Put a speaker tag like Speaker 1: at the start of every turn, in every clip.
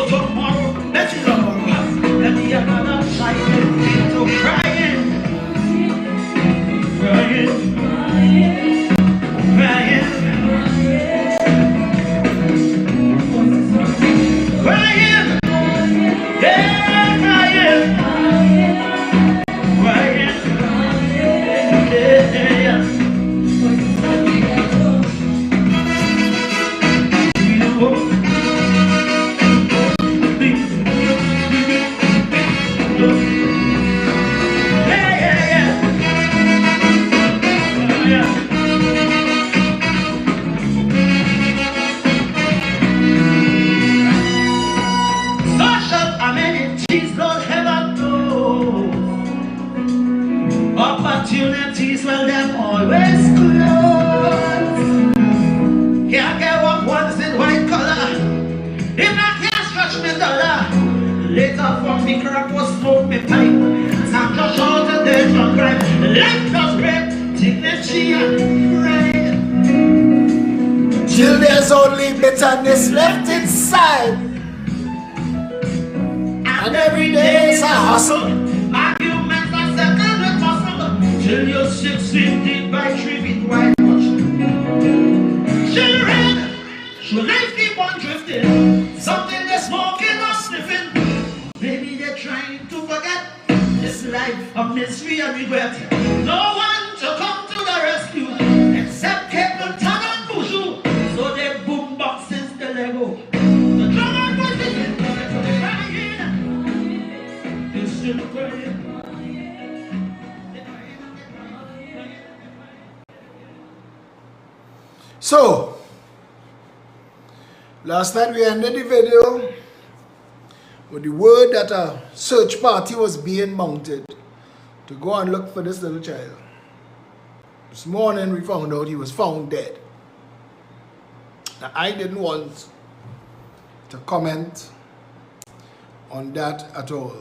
Speaker 1: tomorrow, let you love her. Let me another side into crying, crying, crying, crying, yeah, crying, crying, yeah. Opportunities, well, them always close. Can't get what one's in white collar. If I can't stretch me dollar, later from me crack was smoke me pipe. Some just short and then just grind. Life does break, dignity and pride. Till there's only bitterness left inside. And every day's a hustle. Till you're 16 feet by 3 feet wide. Children, should life keep on drifting? Something they're smoking or sniffing. Maybe they're trying to forget this life of misery and regret. No one to come to the rescue except Captain Tom and Bushu. So they boombox since the Lego. The drum and position, they're crying. They're still crying. So, last night we ended the video with the word that a search party was being mounted to go and look for this little child. This morning we found out he was found dead. Now, I didn't want to comment on that at all.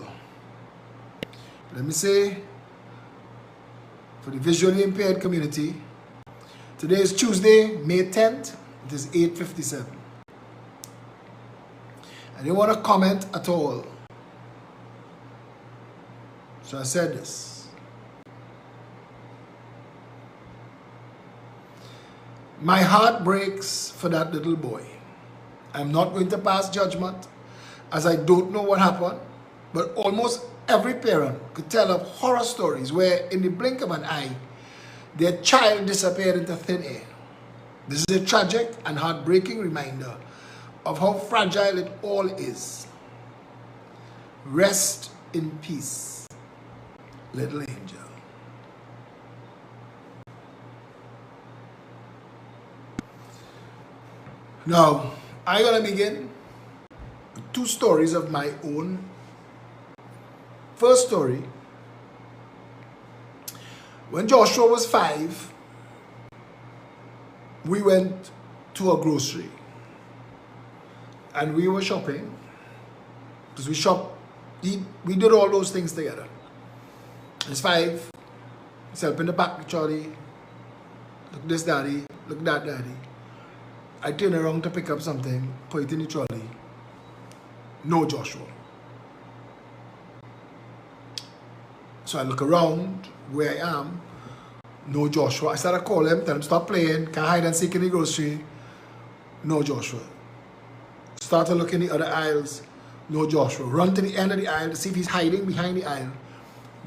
Speaker 1: Let me say, for the visually impaired community, today is Tuesday, May 10th. It is 8:57. I didn't want to comment at all. So I said this. My heart breaks for that little boy. I'm not going to pass judgment as I don't know what happened, but almost every parent could tell of horror stories where in the blink of an eye, their child disappeared into thin air. This is a tragic and heartbreaking reminder of how fragile it all is. Rest in peace, little angel. Now, I'm going to begin with two stories of my own. First story. When Joshua was 5, we went to a grocery and we were shopping because we did all those things together. He's 5, he's helping the back Charlie. Look this daddy, look that daddy. I turn around to pick up something, put it in the trolley. No Joshua. So I look around where I am, no Joshua. I started calling him, tell him stop playing, can't hide and seek in the grocery. No Joshua. Start to look in the other aisles, no Joshua. Run to the end of the aisle to see if he's hiding behind the aisle.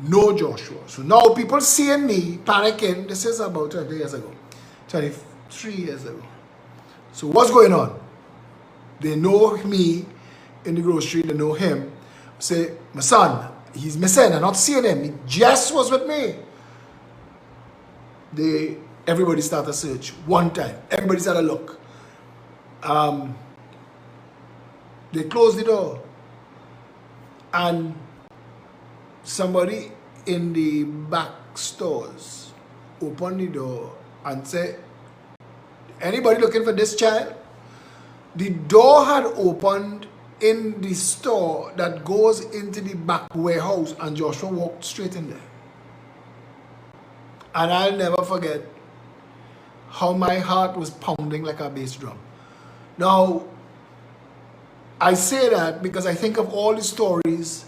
Speaker 1: No Joshua. So now people seeing me panicking. This is about 20 years ago, 23 years ago. So what's going on? They know me in the grocery, they know him. Say, my son, he's missing, I'm not seeing him. He just was with me. Everybody started a search one time. Everybody started a look. They closed the door. And somebody in the back stores opened the door and said, anybody looking for this child? The door had opened in the store that goes into the back warehouse, and Joshua walked straight in there. And I'll never forget how my heart was pounding like a bass drum. Now, I say that because I think of all the stories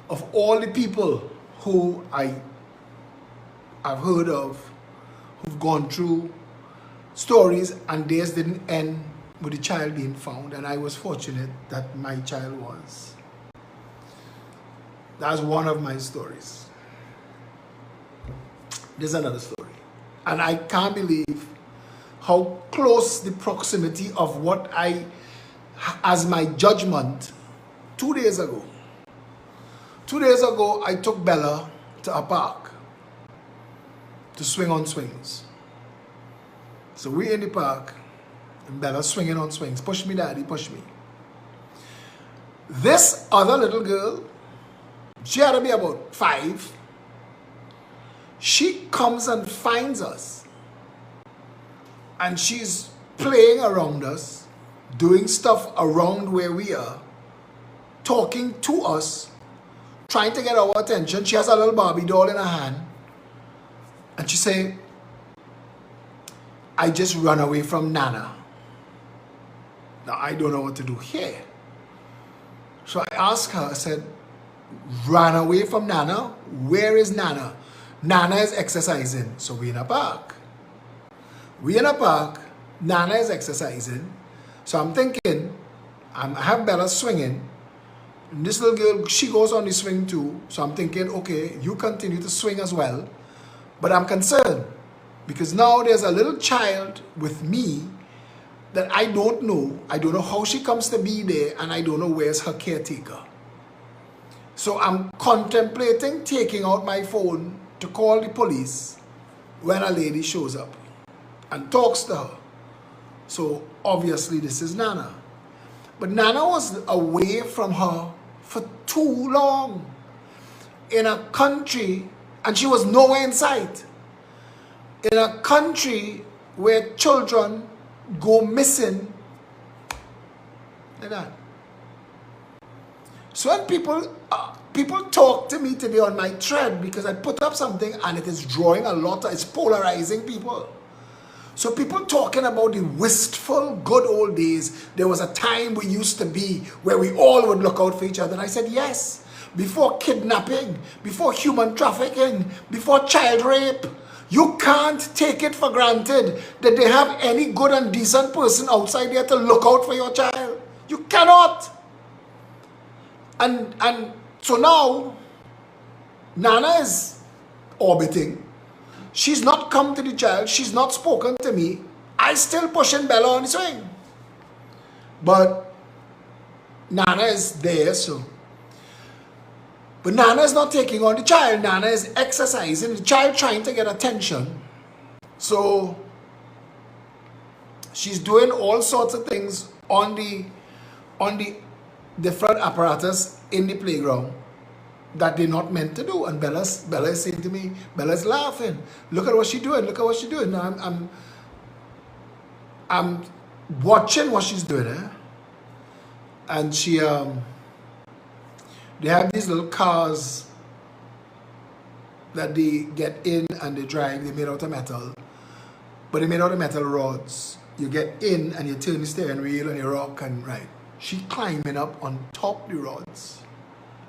Speaker 1: of all the people who I've heard of, who've gone through stories, and theirs didn't end with the child being found, and I was fortunate that my child was. That's one of my stories. There's another story. And I can't believe how close the proximity of what I, as my judgment, 2 days ago. 2 days ago, I took Bella to a park to swing on swings. So we're in the park, and Bella's swinging on swings. Push me, daddy, push me. This other little girl, she had to be about 5. She comes and finds us. And she's playing around us, doing stuff around where we are, talking to us, trying to get our attention. She has a little Barbie doll in her hand. And she say, I just run away from Nana. Now, I don't know what to do here. So I asked her, I said, run away from Nana? Where is Nana? Nana is exercising. So we're in a park. We're in a park. Nana is exercising. So I'm thinking, I have Bella swinging. And this little girl, she goes on the swing too. So I'm thinking, okay, you continue to swing as well. But I'm concerned because now there's a little child with me that I don't know. I don't know how she comes to be there, and I don't know where's her caretaker. So I'm contemplating taking out my phone to call the police when a lady shows up and talks to her. So obviously this is Nana. But Nana was away from her for too long in a country, and she was nowhere in sight. In a country where children go missing like that. So when people talk to me today on my thread because I put up something and it is drawing a lot, it's polarizing people. So people talking about the wistful good old days. There was a time we used to be where we all would look out for each other. And I said, yes, before kidnapping, before human trafficking, before child rape. You can't take it for granted that they have any good and decent person outside there to look out for your child. You cannot. And so now, Nana is orbiting. She's not come to the child. She's not spoken to me. I still pushing Bella on the swing. But Nana is there, so. But Nana is not taking on the child. Nana is exercising. The child trying to get attention. So she's doing all sorts of things on the different apparatus in the playground that they're not meant to do. And Bella is saying to me, Bella's laughing. Look at what she's doing. Look at what she's doing. Now I'm watching what she's doing. And she they have these little cars that they get in and they drive. They're made out of metal. But they're made out of metal rods. You get in and you turn the steering wheel and you rock and right. She climbing up on top the rods.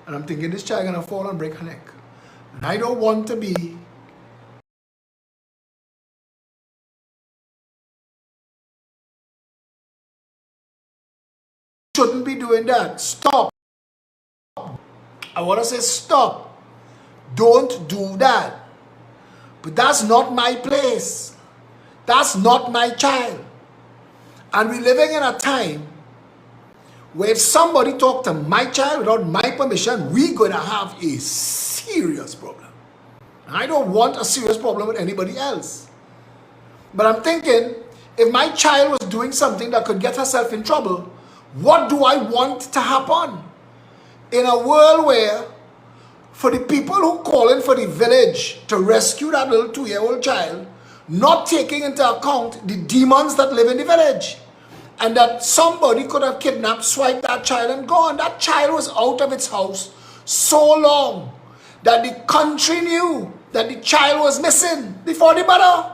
Speaker 1: And I'm thinking this child gonna fall and break her neck. And I don't want to be shouldn't be doing that. Stop. I want to say stop. Don't do that. But that's not my place. That's not my child. And we're living in a time where if somebody talk to my child without my permission, we're going to have a serious problem. And I don't want a serious problem with anybody else. But I'm thinking, if my child was doing something that could get herself in trouble, what do I want to happen? In a world where, for the people who call in for the village to rescue that little 2-year-old child, not taking into account the demons that live in the village, and that somebody could have kidnapped, swiped that child and gone. That child was out of its house so long that the country knew that the child was missing before the mother.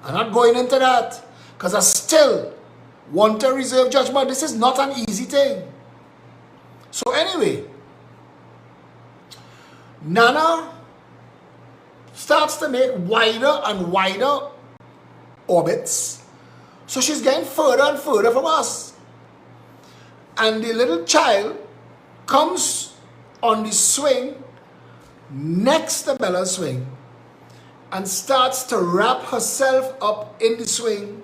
Speaker 1: I'm not going into that because I still want to reserve judgment. This is not an easy thing. So anyway, Nana starts to make wider and wider orbits. So she's getting further and further from us. And the little child comes on the swing next to Bella's swing and starts to wrap herself up in the swing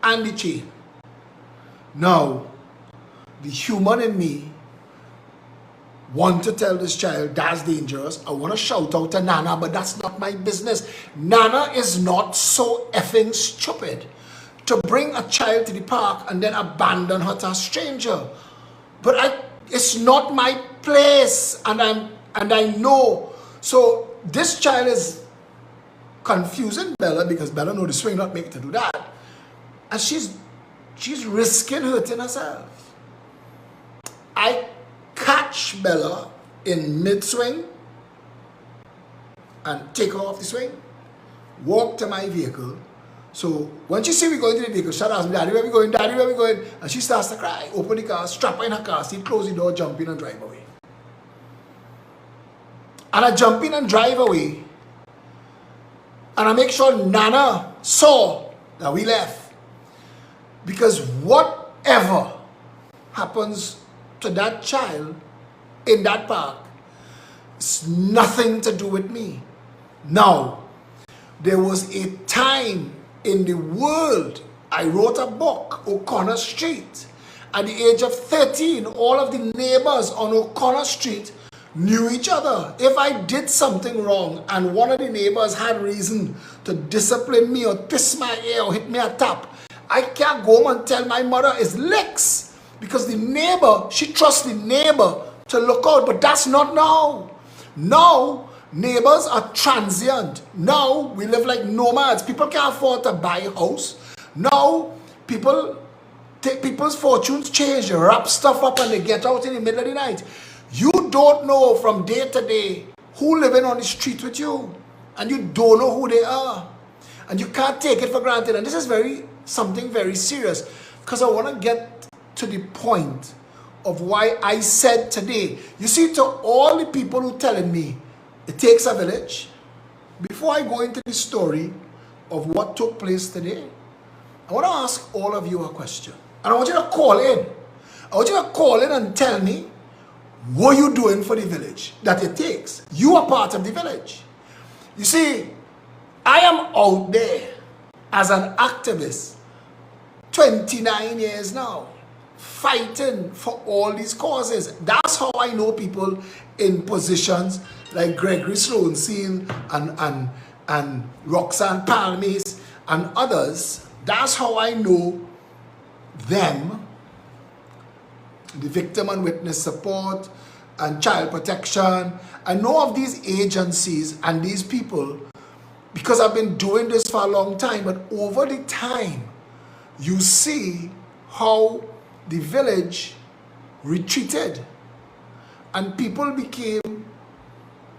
Speaker 1: and the chain. Now, the human in me want to tell this child that's dangerous. I want to shout out to Nana, but that's not my business. Nana is not so effing stupid to bring a child to the park and then abandon her to a stranger. But it's not my place, and I know. So this child is confusing Bella because Bella knows the swing not make it to do that, and she's risking hurting herself. I catch Bella in mid-swing and take her off the swing, walk to my vehicle. So when she see we going to the vehicle, she asks me, Daddy, where we going? Daddy, where we going? And she starts to cry. Open the car, strap her in her car seat, close the door, jump in and drive away. And I jump in and drive away. And I make sure Nana saw that we left. Because whatever happens to that child in that park, it's nothing to do with me. Now, there was a time in the world, I wrote a book, O'Connor Street. At the age of 13, all of the neighbors on O'Connor Street knew each other. If I did something wrong and one of the neighbors had reason to discipline me or twist my ear or hit me a tap, I can't go home and tell my mother it's licks, because the neighbor, she trusts the neighbor to look out. But that's not now. Now, neighbors are transient. Now, we live like nomads. People can't afford to buy a house. Now, people's fortunes change. They wrap stuff up and they get out in the middle of the night. You don't know from day to day who living on the street with you. And you don't know who they are. And you can't take it for granted. And this is something very serious. Because I want to get to the point of why I said today. You see, to all the people who telling me, it takes a village. Before I go into the story of what took place today, I want to ask all of you a question. And I want you to call in. I want you to call in and tell me what you doing for the village that it takes. You are part of the village. You see, I am out there as an activist 29 years now, fighting for all these causes. That's how I know people in positions like Gregory Sloanstein and Roxanne Palmis and others. That's how I know them, the victim and witness support and child protection. I know of these agencies and these people because I've been doing this for a long time. But over the time, you see how the village retreated and people became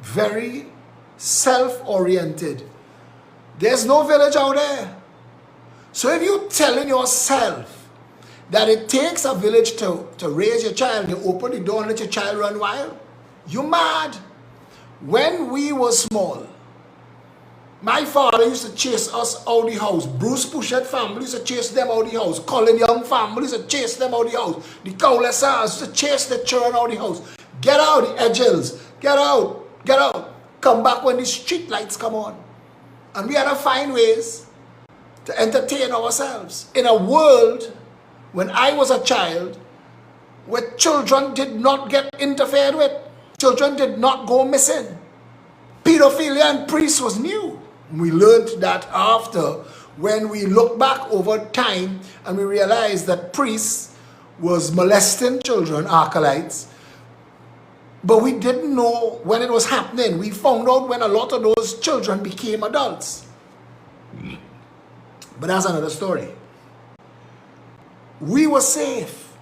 Speaker 1: very self-oriented. There's no village out there. So if you're telling yourself that it takes a village to raise your child, you open the door and let your child run wild, you're mad. When we were small, my father used to chase us out the house. Bruce Pouchette family used to chase them out the house. Colin Young family used to chase them out the house. The Cowlessars used to chase the children out the house. Get out, the Edgels. Get out. Get out. Come back when the street lights come on. And we had to find ways to entertain ourselves in a world when I was a child where children did not get interfered with. Children did not go missing. Pedophilia and priests was new. We learned that after, when we look back over time and we realized that priests was molesting children, acolytes, but we didn't know when it was happening. We found out when a lot of those children became adults. But that's another story. We were safe.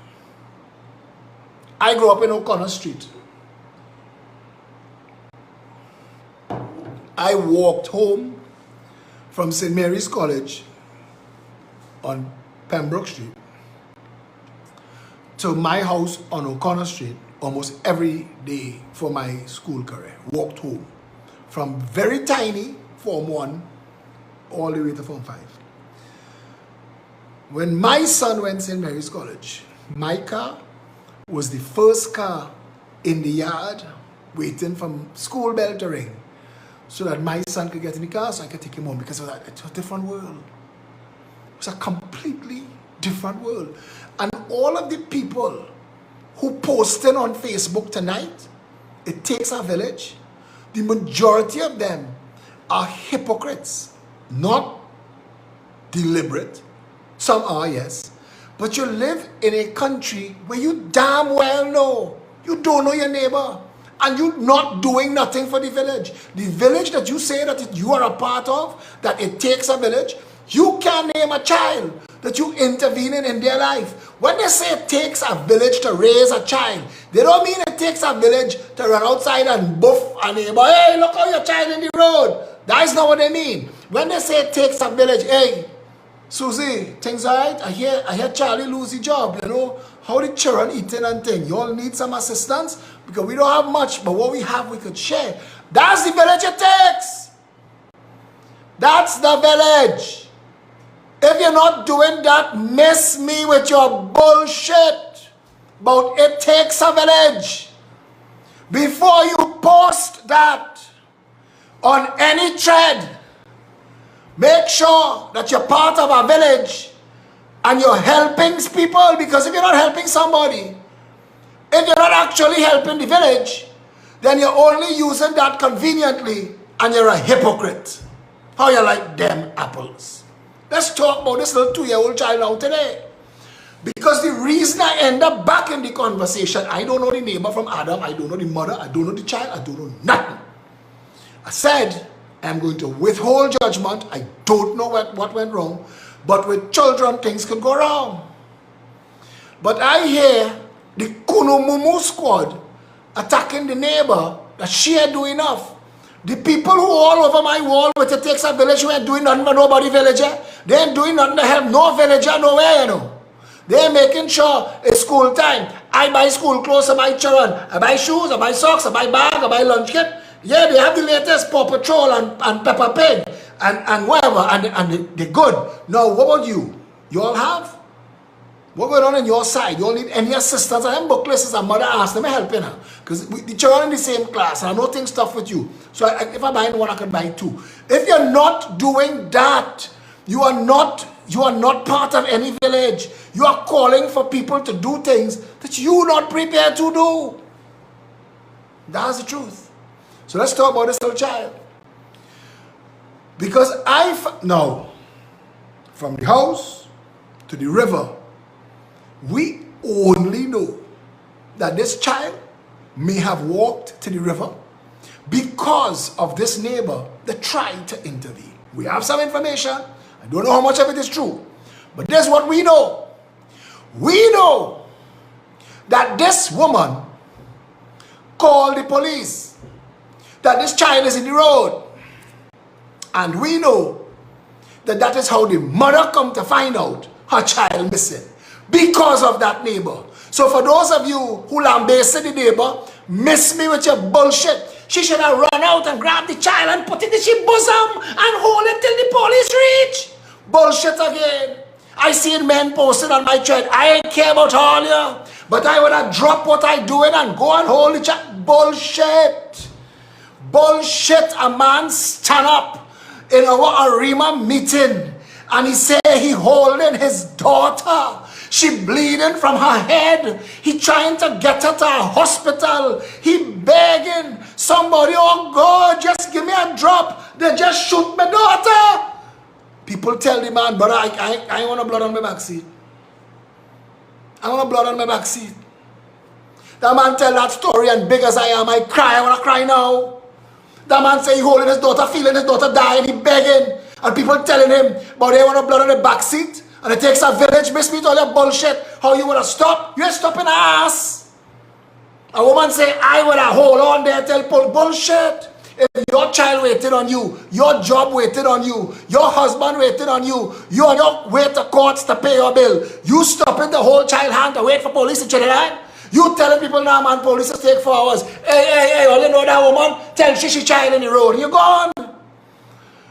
Speaker 1: I grew up in O'Connor Street. I walked home from St. Mary's College on Pembroke Street to my house on O'Connor Street almost every day for my school career. Walked home. From very tiny, Form 1, all the way to Form 5. When my son went to St. Mary's College, my car was the first car in the yard waiting for school bell to ring so that my son could get in the car so I could take him home, because of that. It's a different world. It's a completely different world. And all of the people who posted on Facebook tonight, it takes a village, the majority of them are hypocrites. Not deliberate. Some are, yes. But you live in a country where you damn well know you don't know your neighbor, and you're not doing nothing for the village. The village that you say that you are a part of, that it takes a village, you can't name a child that you intervening in their life. When they say it takes a village to raise a child, they don't mean it takes a village to run outside and buff a neighbor. Hey, look how your child in the road. That is not what they mean. When they say it takes a village, hey, Susie, things all right? I hear Charlie lose his job, you know. How the children eating and thing. You all need some assistance? Because we don't have much, but what we have we could share. That's the village it takes. That's the village. If you're not doing that, miss me with your bullshit about it takes a village. Before you post that on any thread, make sure that you're part of a village and you're helping people, because if you're not helping somebody, if you're not actually helping the village, then you're only using that conveniently and you're a hypocrite. How you like them apples? Let's talk about this little 2-year-old child now today. Because the reason I end up back in the conversation, I don't know the neighbor from Adam, I don't know the mother, I don't know the child, I don't know nothing. I said, I'm going to withhold judgment. I don't know what went wrong. But with children, things can go wrong. But I hear the Kunumumu squad attacking the neighbor that she ain't doing enough. The people who all over my wall with it takes a village who ain't doing nothing for nobody villager. They ain't doing nothing to help no villager nowhere, you know. They're making sure it's school time. I buy school clothes for my children. I buy shoes, I buy socks, I buy bag, I buy lunch kit. Yeah, they have the latest Paw Patrol and Peppa Pig and whatever, and they're good. Now, what about you? You all have? What going on in your side? You all need any assistance? I am bookless as a mother asked them, helping her. Because the children in the same class, and I know things tough with you. So if I buy one, I can buy two. If you're not doing that, you are not part of any village. You are calling for people to do things that you're not prepared to do. That's the truth. So let's talk about this little child. Because now, from the house to the river, we only know that this child may have walked to the river because of this neighbor that tried to intervene. We have some information. I don't know how much of it is true. But this is what we know. We know that this woman called the police, that this child is in the road. And we know that that is how the mother come to find out her child missing. Because of that neighbor. So for those of you who lambasted the neighbor, miss me with your bullshit. She should have run out and grabbed the child and put it in her bosom and hold it till the police reach. Bullshit again. I seen men posted on my thread. I ain't care about all you, but I would have dropped what I doing and go and hold the child. Bullshit. Bullshit. A man stand up in our Arima meeting and he say he holding his daughter. She bleeding from her head. He trying to get her to a hospital. He begging somebody, oh God, just give me a drop. They just shoot my daughter. People tell the man, brother, I want a blood on my backseat. I want a blood on my backseat. That man tell that story, and big as I am, I cry. I want to cry now. That man say he holding his daughter, feeling his daughter dying, he begging. And people telling him, but they want a blood on the backseat. And it takes a village, miss me with all your bullshit. How you would have stopped? You ain't stopping ass. A woman say, I would have hold on there till pull bullshit. If your child waited on you, your job waited on you, your husband waited on you, you on your way to courts to pay your bill, you stopping the whole child hand to wait for police to check it out? You telling people now, man, police will take 4 hours. Hey, all you know that woman, tell she child in the road. You're gone.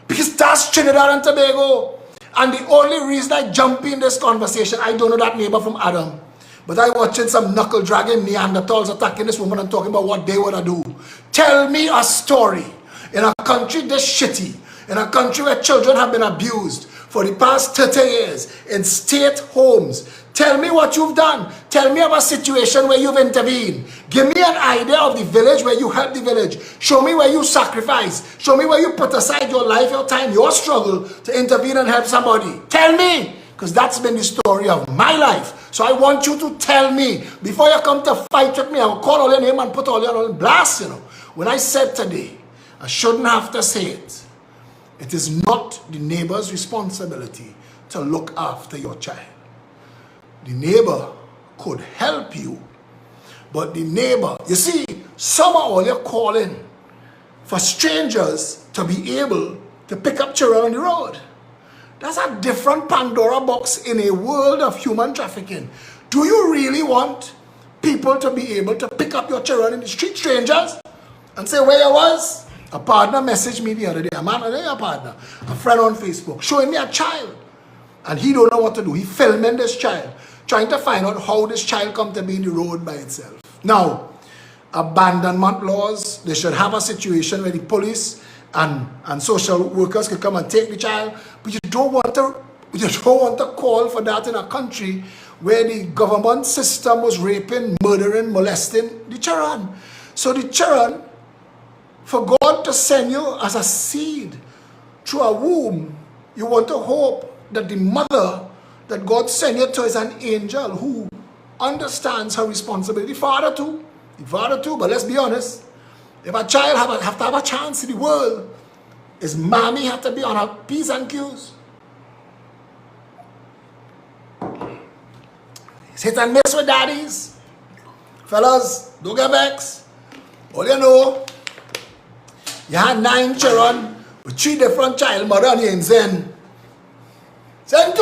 Speaker 1: Because that's Trinidad and Tobago. And the only reason I jump in this conversation, I don't know that neighbor from Adam. But I watching some knuckle dragging Neanderthals attacking this woman and talking about what they want to do. Tell me a story in a country this shitty, in a country where children have been abused for the past 30 years in state homes. Tell me what you've done. Tell me about a situation where you've intervened. Give me an idea of the village where you helped the village. Show me where you sacrificed. Show me where you put aside your life, your time, your struggle to intervene and help somebody. Tell me. Because that's been the story of my life. So I want you to tell me. Before you come to fight with me, I will call all your name and put all your blast, you know. When I said today, I shouldn't have to say it. It is not the neighbor's responsibility to look after your child. The neighbor could help you, but the neighbor, you see, some are all you're calling for strangers to be able to pick up children on the road. That's a different Pandora box in a world of human trafficking. Do you really want people to be able to pick up your children in the street, strangers, and say where you was? A partner messaged me the other day, a partner, a friend on Facebook, showing me a child. And he don't know what to do. He filming this child, trying to find out how this child come to be in the road by itself. Now, abandonment laws, they should have a situation where the police and social workers can come and take the child, but you don't want to call for that in a country where the government system was raping, murdering, molesting the children. So the children, for God to send you as a seed through a womb, you want to hope that the mother that God sent you to is an angel who understands her responsibility. The father too, but let's be honest. If a child have to have a chance in the world, his mommy have to be on her P's and Q's. It's hit and miss with daddies. Fellas, don't get vexed. All you know, you had 9 children with 3 different child mother and you in Zen. Zen 2!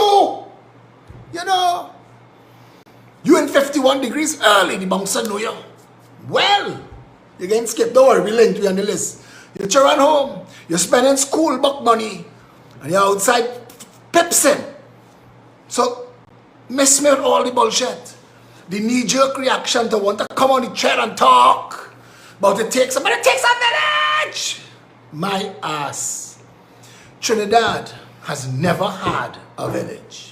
Speaker 1: You know, you in 51 degrees early, the bouncer know you. Well, you're getting skipped. Don't worry, we linked you on the list. Your children home, you're spending school book money, and you're outside pipsing. So, miss me with all the bullshit. The knee-jerk reaction to want to come on the chair and talk about it takes a village. My ass. Trinidad has never had a village.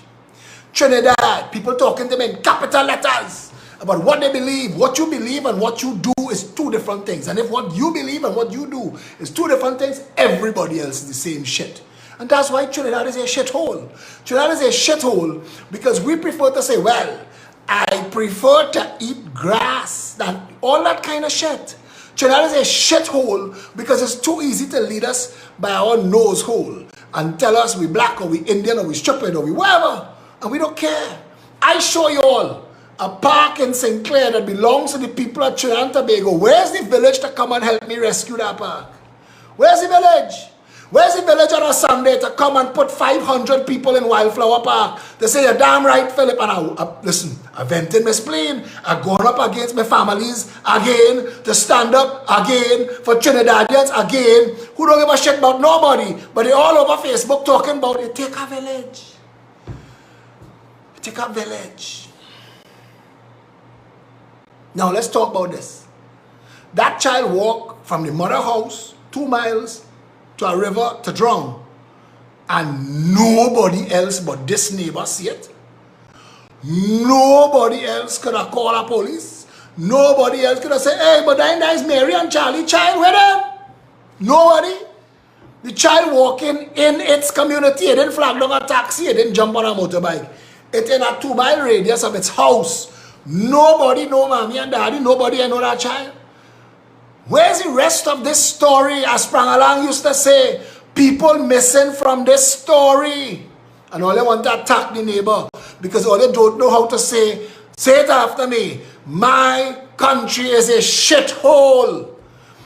Speaker 1: Trinidad, people talking to me in capital letters about what they believe. What you believe and what you do is 2 different things. And if what you believe and what you do is 2 different things, everybody else is the same shit. And that's why Trinidad is a shithole. Trinidad is a shithole because we prefer to say, well, I prefer to eat grass than all that kind of shit. Trinidad is a shithole because it's too easy to lead us by our nose hole and tell us we black or we Indian or we stupid or we whatever. And we don't care. I show you all a park in St. Clair that belongs to the people of Trinidad and Tobago. Where's the village to come and help me rescue that park? Where's the village? Where's the village on a Sunday to come and put 500 people in Wildflower Park? They say, you're damn right, Philip. And listen, I vented my spleen. I've gone up against my families again to stand up again for Trinidadians again who don't give a shit about nobody. But they all over Facebook talking about it. Take a village. Take a village. Now let's talk about this. That child walked from the mother house 2 miles to a river to drown. And nobody else but this neighbor see it. Nobody else could have called a police. Nobody else could have said, hey, but that is Mary and Charlie child, where them? Nobody. The child walking in its community, it didn't flag down a taxi, it didn't jump on a motorbike. It's in a 2-mile radius of its house. Nobody know mommy and daddy, nobody know that child. Where's the rest of this story? As Prangalang used to say, people missing from this story. And all they want to attack the neighbor because all they don't know how to say it after me. My country is a shithole.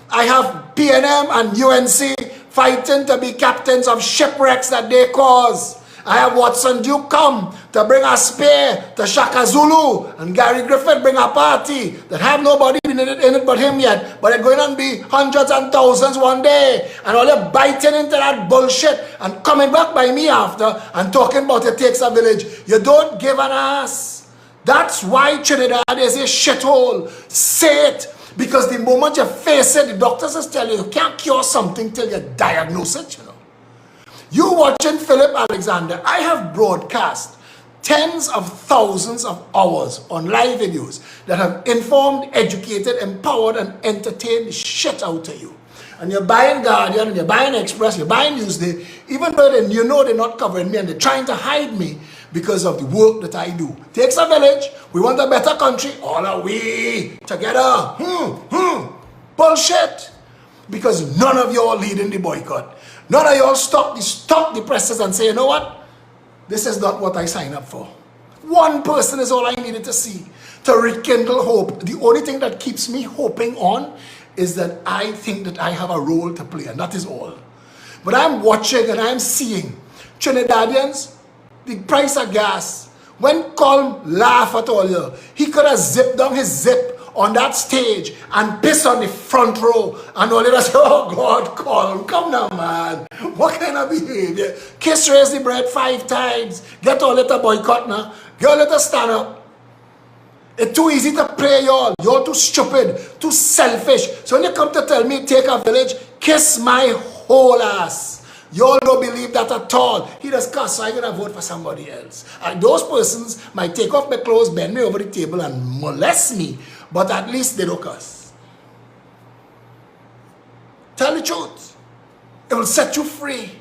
Speaker 1: I have PNM and UNC fighting to be captains of shipwrecks that they cause. I have Watson Duke come to bring a spear to Shaka Zulu, and Gary Griffith bring a party that have nobody in it but him yet, but it's going to be hundreds and thousands one day, and all you biting into that bullshit and coming back by me after and talking about it takes a village. You don't give an ass. That's why Trinidad is a shithole. Say it. Because the moment you face it, the doctors just tell you can't cure something till you diagnose it, you know. You watching Phillip Alexander, I have broadcast tens of thousands of hours on live videos that have informed, educated, empowered, and entertained the shit out of you. And you're buying Guardian, and you're buying Express, you're buying Newsday, even though you know they're not covering me and they're trying to hide me because of the work that I do. Takes a village. We want a better country. All are we together. Bullshit. Because none of you are leading the boycott. None of you all stop the presses and say, you know what? This is not what I signed up for. One person is all I needed to see to rekindle hope. The only thing that keeps me hoping on is that I think that I have a role to play, and that is all. But I'm watching and I'm seeing Trinidadians, the price of gas. When Colm laugh at all you, he could have zipped down his zip on that stage and piss on the front row, and all you say, oh God, Colm, come now, man. What kind of behavior? Kiss raise the bread 5 times. Get all it a boycott now. Get all it a stand up. It's too easy to play y'all. You're too stupid, too selfish. So when you come to tell me take a village, kiss my whole ass. Y'all don't believe that at all. He does cuss, so I'm going to vote for somebody else. And those persons might take off my clothes, bend me over the table and molest me, but at least they don't cuss. Tell the truth. It will set you free.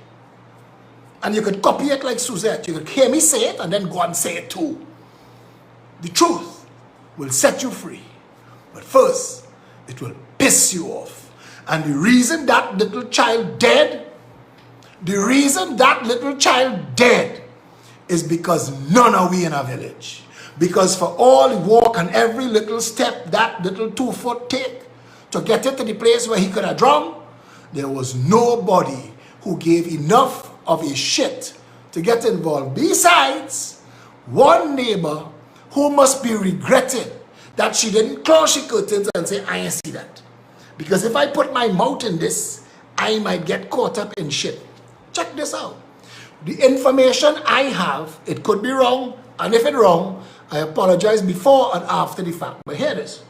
Speaker 1: And you could copy it like Suzette. You could hear me say it and then go and say it too. The truth will set you free. But first, it will piss you off. And the reason that little child dead, is because none are we in a village. Because for all the walk and every little step that little 2-foot take to get it to the place where he could have drowned, there was nobody who gave enough of a shit to get involved. Besides, one neighbor who must be regretted that she didn't close her curtains and say, I ain't see that. Because if I put my mouth in this, I might get caught up in shit. Check this out. The information I have, it could be wrong, and if it's wrong, I apologize before and after the fact. But hear this.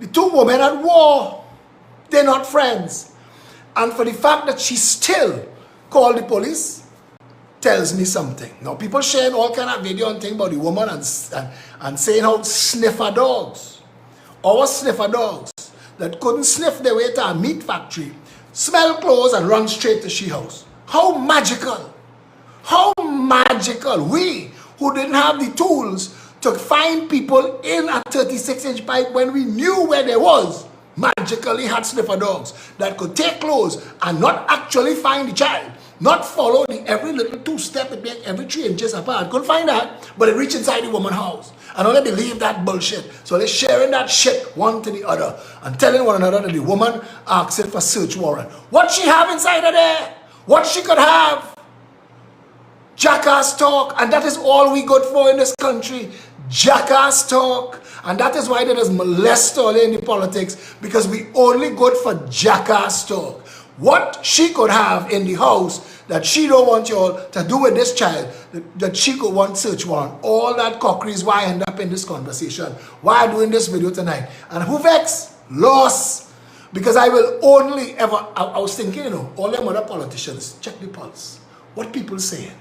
Speaker 1: The 2 women at war, they're not friends. And for the fact that she still called the police, tells me something. Now, people sharing all kind of video and thing about the woman and saying how sniffer dogs, our sniffer dogs that couldn't sniff their way to a meat factory, smell clothes and run straight to she house. How magical. How magical. We who didn't have the tools to find people in a 36-inch pipe when we knew where they was, magically had sniffer dogs that could take clothes and not actually find the child. Not follow the every little 2-step, every 3 inches apart. Couldn't find that, but it reached inside the woman's house. And only believe that bullshit. So they're sharing that shit one to the other and telling one another that the woman asked it for search warrant. What she have inside of there? What she could have? Jackass talk. And that is all we good for in this country. Jackass talk. And that is why there is molest all in the politics, because we only good for jackass talk. What she could have in the house that she don't want y'all to do with this child, that she could want search warrant. All that cockery is why I end up in this conversation. Why I'm doing this video tonight. And who vex? Loss. Because I will only ever, I was thinking, you know, all them other politicians, check the pulse. What people saying.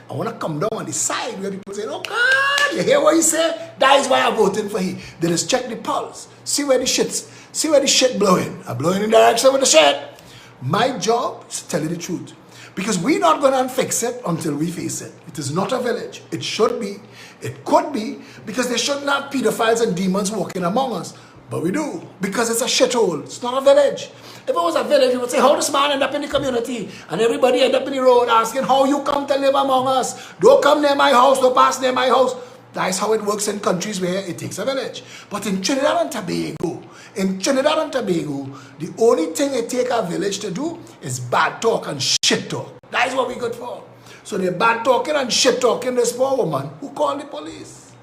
Speaker 1: I want to come down on the side where people say, oh God, you hear what he said? That is why I'm voting for him. Then just check the pulse. See where the shit blowing. I'm blowing in the direction with the shit. My job is to tell you the truth. Because we're not going to fix it until we face it. It is not a village. It should be. It could be. Because they shouldn't have pedophiles and demons walking among us. But we do. Because it's a shithole. It's not a village. If it was a village, you would say, how does man end up in the community? And everybody end up in the road asking, how you come to live among us? Don't come near my house. Don't pass near my house. That's how it works in countries where it takes a village. But in Trinidad and Tobago, the only thing it takes a village to do is bad talk and shit talk. That is what we good for. So they're bad talking and shit talking this poor woman who called the police.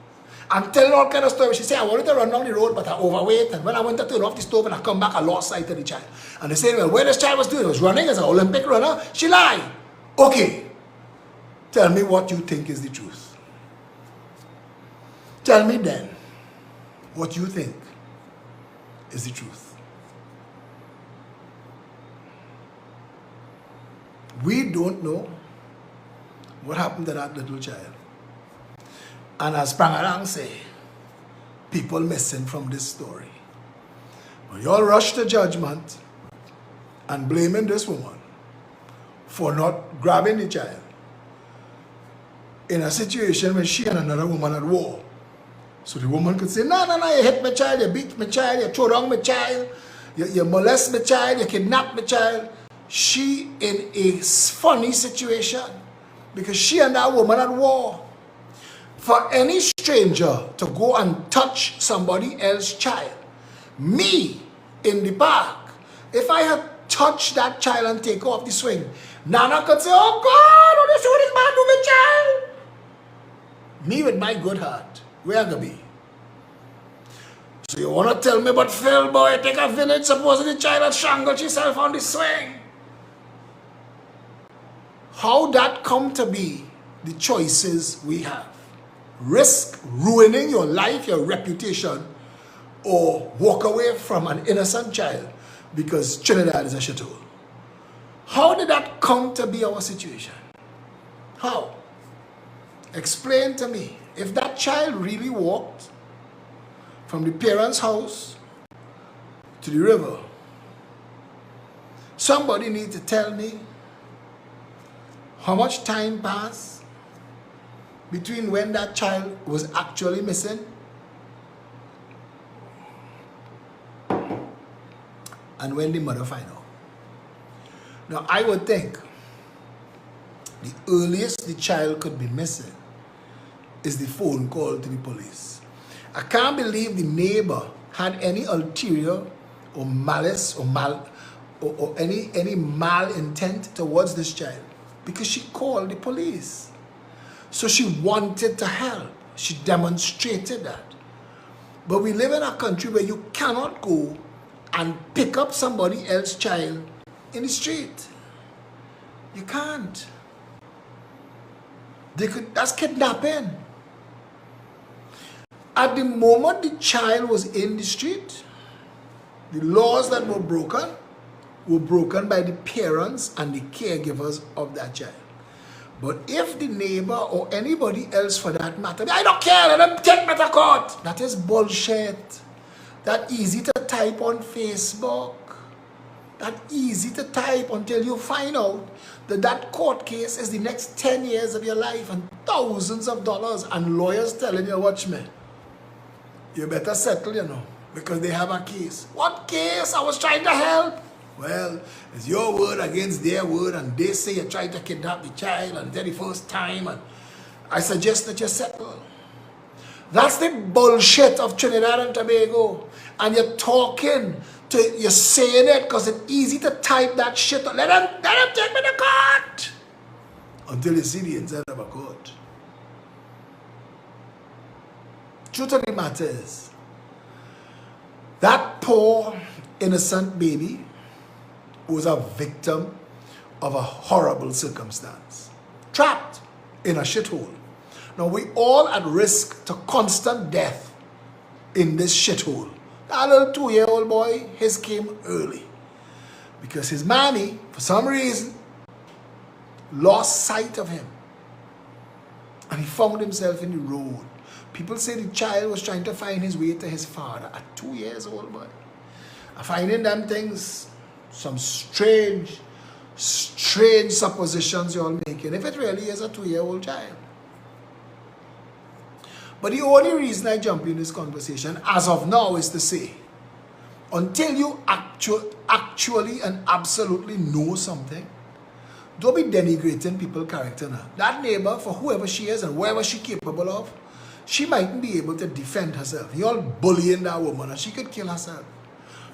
Speaker 1: And telling all kind of stories. She said, I wanted to run down the road, but I overweight. And when I went to turn off the stove and I come back, I lost sight of the child. And they said, well, where this child was doing, he was running as an Olympic runner. She lied. Okay. Tell me what you think is the truth. Tell me then what you think is the truth. We don't know what happened to that little child. And as Prangarang say, people missing from this story. But y'all rush to judgment and blaming this woman for not grabbing the child in a situation when she and another woman at war. So the woman could say, no, you hit my child, you beat my child, you throw down my child, you molest my child, you kidnap my child. She in a funny situation because she and that woman at war. For any stranger to go and touch somebody else's child, me in the park, if I had touched that child and take off the swing, Nana could say, oh God, what is this man do my child? Me with my good heart, where I gonna be? So you want to tell me about Phil, boy, take a village, supposing the child had strangled herself on the swing? How that come to be the choices we have? Risk ruining your life, your reputation, or walk away from an innocent child because Trinidad is a shithole. How did that come to be our situation? How? Explain to me. If that child really walked from the parents' house to the river, somebody needs to tell me how much time passed between when that child was actually missing and when the mother find out. Now, I would think the earliest the child could be missing is the phone call to the police. I can't believe the neighbor had any ulterior or malice or any malintent towards this child because she called the police. So she wanted to help. She demonstrated that. But we live in a country where you cannot go and pick up somebody else's child in the street. You can't. That's kidnapping. At the moment the child was in the street, the laws that were broken by the parents and the caregivers of that child. But if the neighbor or anybody else for that matter, I don't care, let them take me to court. That is bullshit. That easy to type on Facebook. That easy to type until you find out that that court case is the next 10 years of your life and thousands of dollars and lawyers telling you, watch me, you better settle, you know, because they have a case. What case? I was trying to help. Well, it's your word against their word, and they say you tried to kidnap the child and the very first time, and I suggest that you settle. That's the bullshit of Trinidad and Tobago. And you're you're saying it because it's easy to type that shit. Let them take me to court. Until you see the inside of a court. Truth of the matter is, that poor, innocent baby was a victim of a horrible circumstance. Trapped in a shithole. Now we all at risk to constant death in this shithole. That little 2-year-old boy, his came early. Because his mommy, for some reason, lost sight of him. And he found himself in the road. People say the child was trying to find his way to his father at 2 years old, boy. Finding them things, some strange suppositions you're making, if it really is a 2-year-old child. But the only reason I jump in this conversation, as of now, is to say, until you actually and absolutely know something, don't be denigrating people's character now. That neighbor, for whoever she is and whatever she's capable of, she mightn't be able to defend herself. You're bullying that woman and she could kill herself.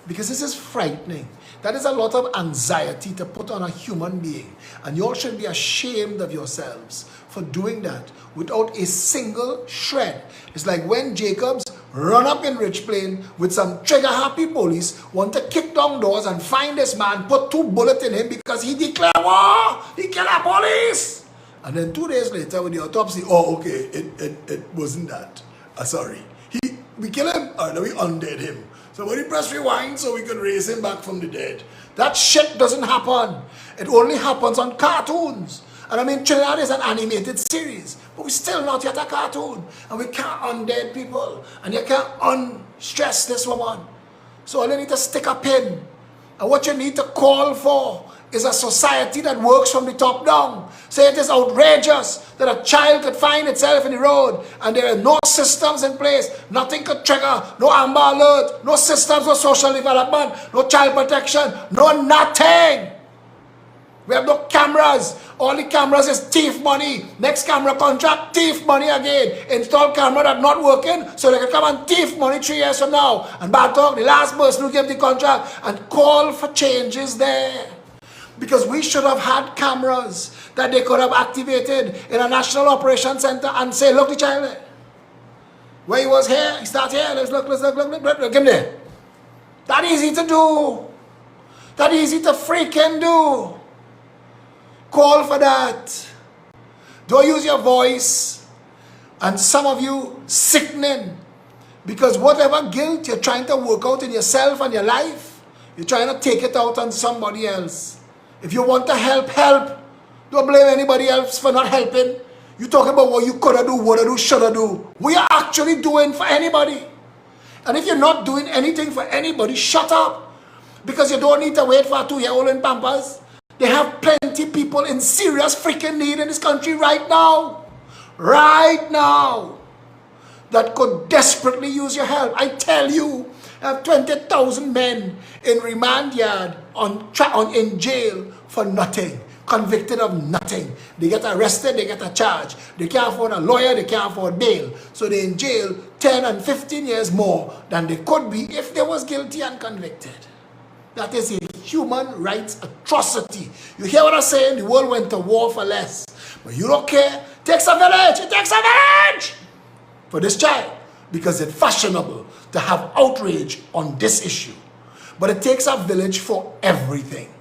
Speaker 1: Because this is frightening. That is a lot of anxiety to put on a human being. And you all should be ashamed of yourselves for doing that without a single shred. It's like when Jacobs run up in Rich Plain with some trigger-happy police, want to kick down doors and find this man, put 2 bullets in him because he declared war, he killed a police. And then 2 days later with the autopsy, oh, okay, it wasn't that. Sorry. We killed him, or no, we undead him. Somebody press rewind so we can raise him back from the dead. That shit doesn't happen. It only happens on cartoons. And I mean, Trinidad is an animated series, but we're still not yet a cartoon. And we can't undead people. And you can't unstress this woman. So all you need to stick a pin. And what you need to call for is a society that works from the top down. Say it is outrageous that a child could find itself in the road and there are no systems in place. Nothing could trigger, no Amber Alert, no systems of social development, no child protection, no nothing. We have no cameras. All the cameras is thief money. Next camera contract, thief money again. Install camera that not working so they can come and thief money 3 years from now. And bad talk, the last person who gave the contract, and call for changes there. Because we should have had cameras that they could have activated in a national operation center and say, look the child there. Where he was here, he starts here, let's look, give him there. That easy to do. That easy to freaking do. Call for that. Don't use your voice. And some of you sickening. Because whatever guilt you're trying to work out in yourself and your life, you're trying to take it out on somebody else. If you want to help, help. Don't blame anybody else for not helping. You talk about what you coulda do, woulda do, shoulda do. We are actually doing for anybody. And if you're not doing anything for anybody, shut up. Because you don't need to wait for a 2-year-old in Pampers. They have plenty of people in serious freaking need in this country right now. Right now. That could desperately use your help. I tell you, I have 20,000 men in remand yard in jail for nothing. Convicted of nothing. They get arrested, they get a charge. They can't afford a lawyer, they can't afford bail. So they're in jail 10 and 15 years more than they could be if they was guilty and convicted. That is a human rights atrocity. You hear what I'm saying? The world went to war for less. But you don't care. It takes a village. It takes a village for this child. Because it's fashionable to have outrage on this issue. But it takes a village for everything.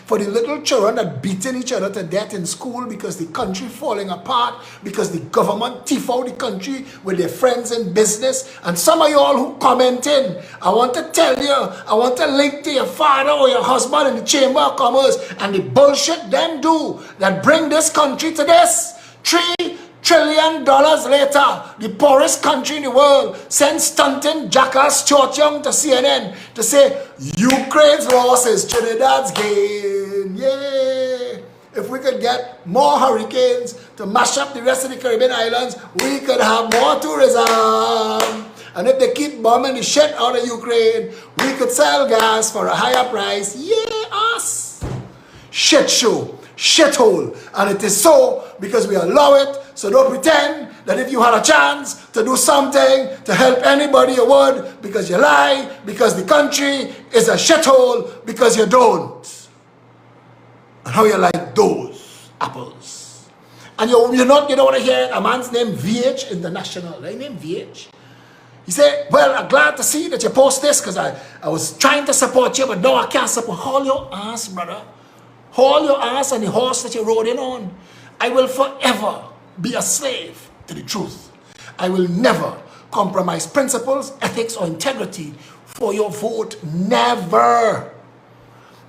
Speaker 1: For the little children that beating each other to death in school because the country falling apart, because the government thief out the country with their friends in business. And some of you all who comment in, I want to tell you, I want to link to your father or your husband in the Chamber of Commerce and the bullshit them do that bring this country to this. $3 trillion later, the poorest country in the world sends stunting jackass Stuart Young to CNN to say, Ukraine's loss is Trinidad's gain. Yay! If we could get more hurricanes to mash up the rest of the Caribbean islands, we could have more tourism. And if they keep bombing the shit out of Ukraine, we could sell gas for a higher price. Yay, us! Shit show. Shithole. And it is so because we allow it. So don't pretend that if you had a chance to do something to help anybody you would, because you lie, because the country is a shithole, because you don't. And how you like those apples. And you don't want to hear a man's name VH International. Right? Name VH. He said, well, I'm glad to see that you post this because I was trying to support you, but no, I can't support. Haul your ass, brother. Haul your ass and the horse that you rode in on. I will forever be a slave to the truth. I will never compromise principles, ethics, or integrity for your vote. Never.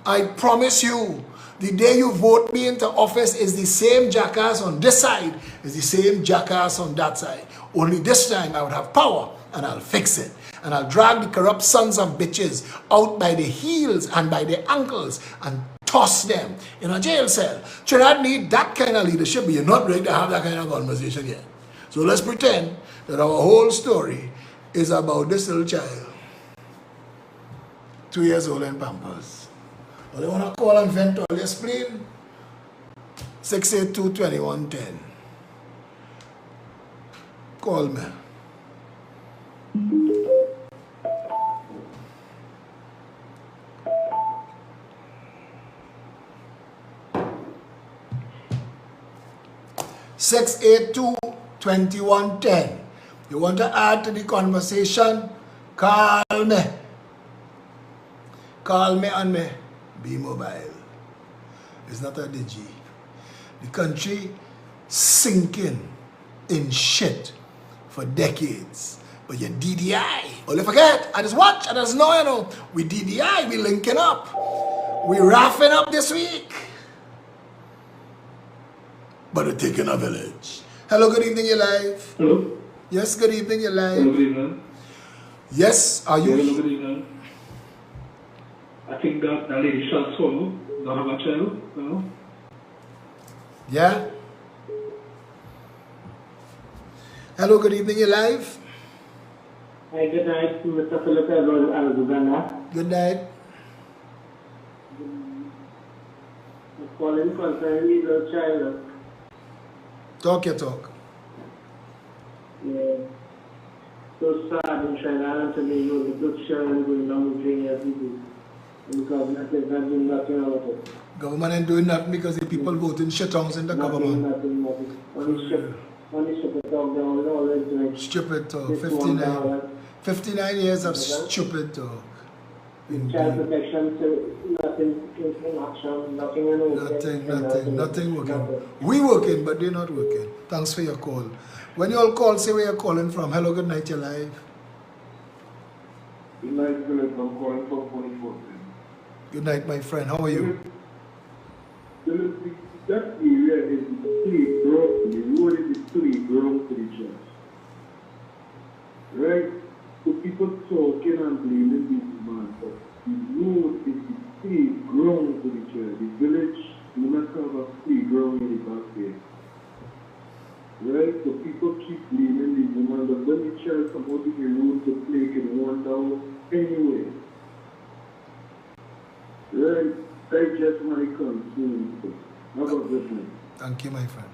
Speaker 1: I promise you, the day you vote me into office is the same jackass on this side, is the same jackass on that side. Only this time I would have power and I'll fix it. And I'll drag the corrupt sons of bitches out by the heels and by the ankles and toss them in a jail cell. Trinidad need that kind of leadership, but you're not ready to have that kind of conversation yet. So let's pretend that our whole story is about this little child, 2 years old in Pampers. Well, they want to call and vent all this spleen. 682-2110. Call me. 682-2110. You want to add to the conversation? Call me. Call me on me. Be mobile. It's not a digi. The country sinking in shit for decades. But your DDI, only forget, I just watch, I just know, you know, we DDI, we linking up. We raffing up this week. But it's taking a village. Hello, good evening, you're live.
Speaker 2: Hello.
Speaker 1: Yes, good evening, you're live.
Speaker 2: Hello, good evening.
Speaker 1: Yes, are you?
Speaker 2: Hello, good evening. I think that lady shall swallow. Don't have a child, no?
Speaker 1: Yeah? Hello, good evening, you're live.
Speaker 3: Hi, good night, Mr. Phillip, Alexander.
Speaker 1: Good night.
Speaker 3: I'm calling concerning the child.
Speaker 1: Talk your talk.
Speaker 3: Yeah. So sad in China to me, you know, the good sharing going on with things as we do. Because nothing has been nothing out of it.
Speaker 1: Government ain't doing nothing because the people voting shit-tongues in the government.
Speaker 3: Nothing. Only ship it off down, always doing
Speaker 1: Stupid talk. 59 years of stupid talk.
Speaker 3: child protection, so nothing in action,
Speaker 1: Nothing working. We working, but they're not working. Thanks for your call. When you all call, say where you're calling from. Hello, good night, you're live.
Speaker 2: Good night, Phillip. I'm calling from 24.
Speaker 1: Good night, my friend. How are you?
Speaker 2: Phillip, that area is fully grown. The road is fully grown to the church. Right? So people talking and blaming this man, but the road is fully grown to the church. The village do not have a free ground in the back there. Right? So people keep blaming the woman, but when the child come out of the road to play, can run down anyway. Right? That's just my concern. How about this one?
Speaker 1: Thank you, my friend.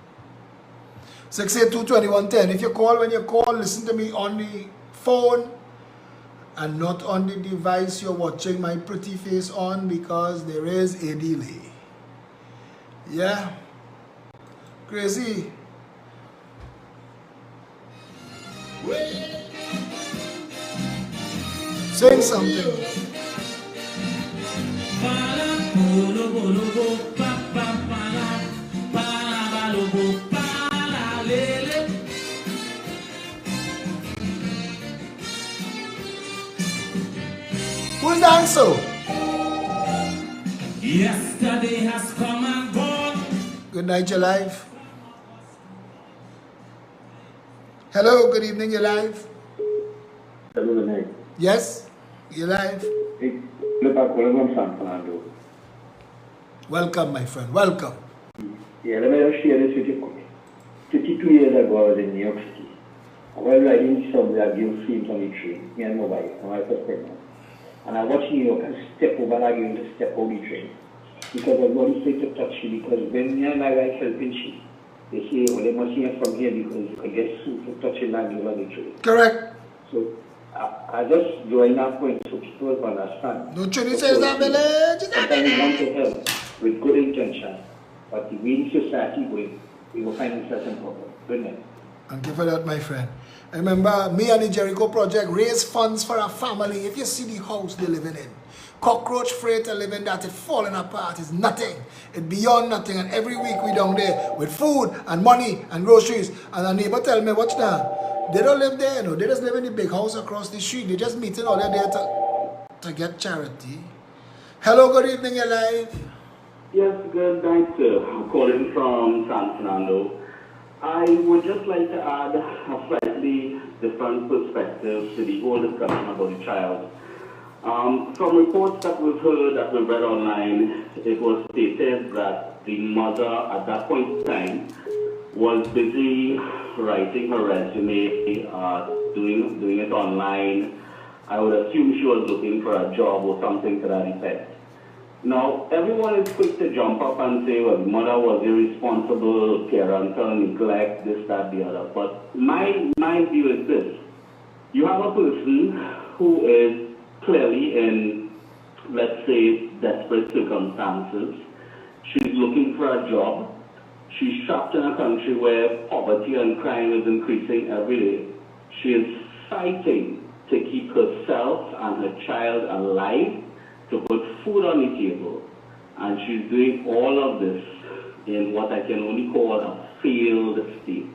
Speaker 1: 682-2110. If you call, when you call, listen to me on the phone and not on the device you're watching my pretty face on, because there is a delay. Yeah? Crazy. Saying something. Who's the answer?
Speaker 4: Yesterday has come and gone.
Speaker 1: Good night, you're live. Hello, good evening, you're live.
Speaker 3: Hello, good night.
Speaker 1: Yes, you're live.
Speaker 3: Hey, Phillip, I'm calling from San Fernando.
Speaker 1: Welcome, my friend, welcome.
Speaker 3: Yeah, let me just share this with you. 52 years ago, I was in New York City. While riding the subway, I gave films on the train, me and my wife, and I was pregnant. And I watched New York and step over and again to step out the train. Because I was afraid to touch you, because when me and my wife helping she, they say, oh, they must hear from here because you can get sued for touching that over the train.
Speaker 1: Correct.
Speaker 3: So I just join that point so people understand.
Speaker 1: No Trinity says that village.
Speaker 3: Sometimes we want to help with good intention, but the way the society going, we will find a certain problem. Good night.
Speaker 1: Thank you for that, my friend. I remember me and the Jericho Project raised funds for a family. If you see the house they're living in, cockroach freighter living that, it's falling apart, it's nothing. It's beyond nothing. And every week we down there with food and money and groceries. And a neighbor tell me, watch now, they don't live there, you know. They just live in the big house across the street. They just meeting all there to get charity. Hello, good evening, you're live.
Speaker 5: Yes, good night, sir. I'm calling from San Fernando. I would just like to add a slightly different perspective to the whole discussion about the child. From reports that we've heard, that we've read online, it was stated that the mother at that point in time was busy writing her resume, doing it online. I would assume she was looking for a job or something to that effect. Now, everyone is quick to jump up and say, well, the mother was irresponsible, parental neglect, this, that, the other. But my view is this. you have a person who is clearly in, let's say, desperate circumstances. She's looking for a job. She's trapped in a country where poverty and crime is increasing every day. She is fighting to keep herself and her child alive, to put food on the table. And she's doing all of this in what I can only call a failed state.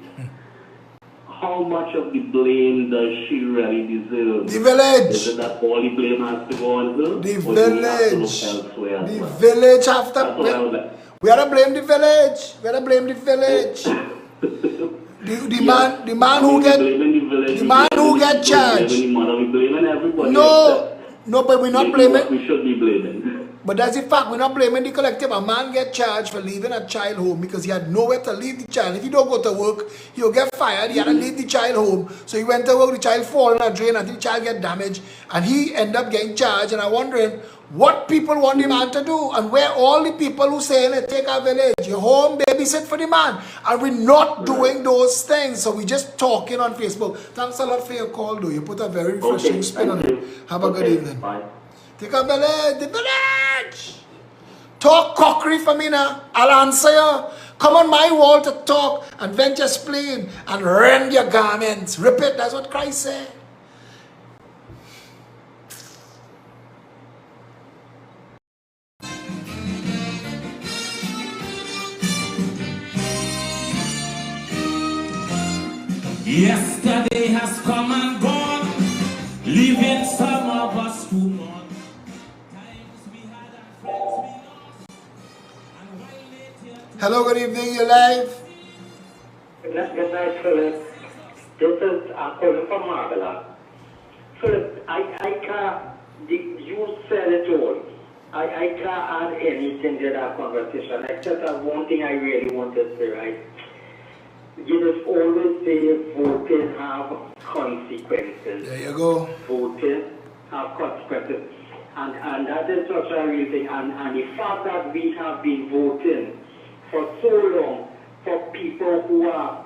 Speaker 5: How much of the blame does she really deserve?
Speaker 1: The village.
Speaker 5: Is it that all the blame has to go on her?
Speaker 1: The
Speaker 5: or do we have to look
Speaker 1: village.
Speaker 5: elsewhere as
Speaker 1: The
Speaker 5: well?
Speaker 1: village have
Speaker 5: That's what I
Speaker 1: to.
Speaker 5: would like.
Speaker 1: We gotta blame the village. We gotta blame the village. The man who get charged. No, but we're not blaming.
Speaker 5: We should be blaming.
Speaker 1: But that's the fact. We're not blaming the collective. A man get charged for leaving a child home because he had nowhere to leave the child. If he don't go to work, he'll get fired. He had to leave the child home. So he went to work. The child fall in a drain until the child get damaged, and he end up getting charged. And I'm wondering what people want the man to do, and where all the people who saying it, take our village, your home, babysit for the man, and we're not doing those things. So we just talking on Facebook. Thanks a lot for your call, though. You put a very refreshing spin on it. Have a good evening.
Speaker 5: Bye.
Speaker 1: Take a village, the village. Talk cockery for me now. I'll answer you. Come on my wall to talk and vent your spleen and rend your garments. Rip it. That's what Christ said.
Speaker 4: Yesterday has come and gone, leaving some of us to mourn. Times we had and friends we lost, and while later.
Speaker 1: Hello, good evening. You're live.
Speaker 6: Good night, Phillip. This is calling from Marvella. Phillip, I can't, you said it all. I can't add anything to that conversation, except that one thing I really want to say, right? You just always say voting have consequences.
Speaker 1: There you go.
Speaker 6: Voting have consequences. And that is such a real thing. And the fact that we have been voting for so long for people who are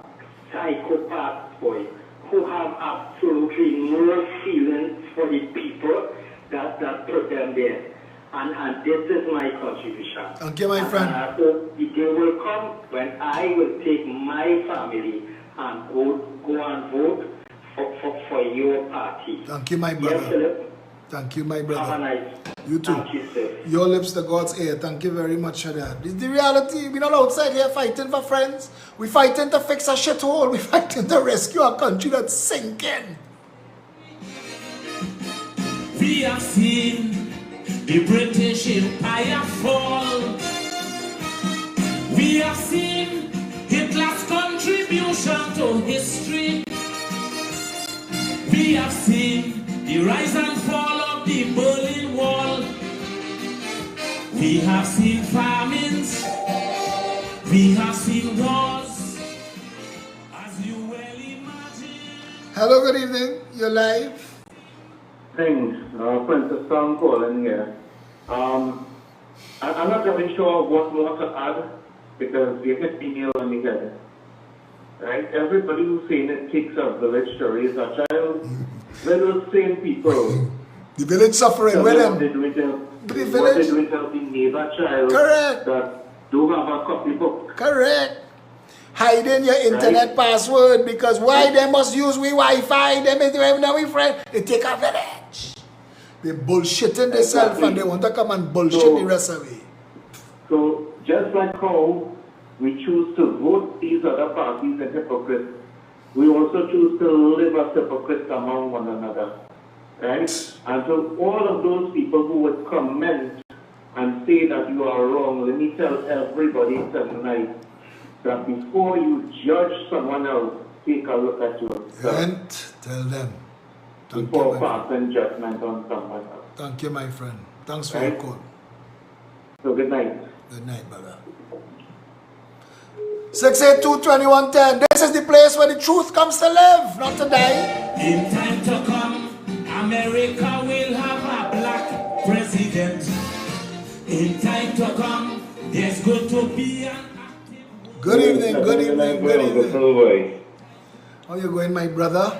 Speaker 6: psychopaths, boy, who have absolutely no feelings for the people that put them there. And this is my contribution.
Speaker 1: Thank you, my friend.
Speaker 6: And I hope the day will come when I will take my family and go and vote for your party.
Speaker 1: Thank you, my brother.
Speaker 6: Yes, Phillip.
Speaker 1: Thank you, my
Speaker 6: Have a
Speaker 1: brother.
Speaker 6: nice.
Speaker 1: You too.
Speaker 6: Thank you, sir.
Speaker 1: Your lips to God's ear. Thank you very much for that. It's the reality. We're not outside here fighting for friends. We're fighting to fix a shithole. We're fighting to rescue a country that's sinking.
Speaker 4: We have seen the British Empire fall. We have seen Hitler's contribution to history. We have seen the rise and fall of the Berlin Wall. We have seen famines. We have seen wars. As you well imagine.
Speaker 1: Hello, good evening. You're live.
Speaker 2: Thanks, Princess Sam calling here. I'm not even sure what more to add because you hit me nail on the head. Right? Everybody who's saying it takes a village to raise a child. We're those same people.
Speaker 1: The village suffering with them. The village.
Speaker 2: What they do to the neighbor child.
Speaker 1: Correct.
Speaker 2: That do have a copybook.
Speaker 1: Correct. Hiding your internet password because why they must use we Wi-Fi, they make them now we friend. They take a village. They bullshitting themselves and they want to come and bullshit the rest of it.
Speaker 2: So just like how we choose to vote these other parties and hypocrites, we also choose to live as hypocrites among one another. Right? And so all of those people who would comment and say that you are wrong, let me tell everybody tonight that before you judge someone else, take a look at yourself.
Speaker 1: And tell them. Thank
Speaker 2: Before
Speaker 1: you, my friend.
Speaker 2: passing judgment on someone else.
Speaker 1: Thank you, my friend. Thanks for your call.
Speaker 2: So good night.
Speaker 1: Good night, brother. 682-2110. This is the place where the truth comes to live, not to die.
Speaker 4: In time to come, America will have a black president. In time to come, there's going to be an active...
Speaker 1: Good evening, good evening, good evening.
Speaker 2: Boy.
Speaker 1: How you going, my brother?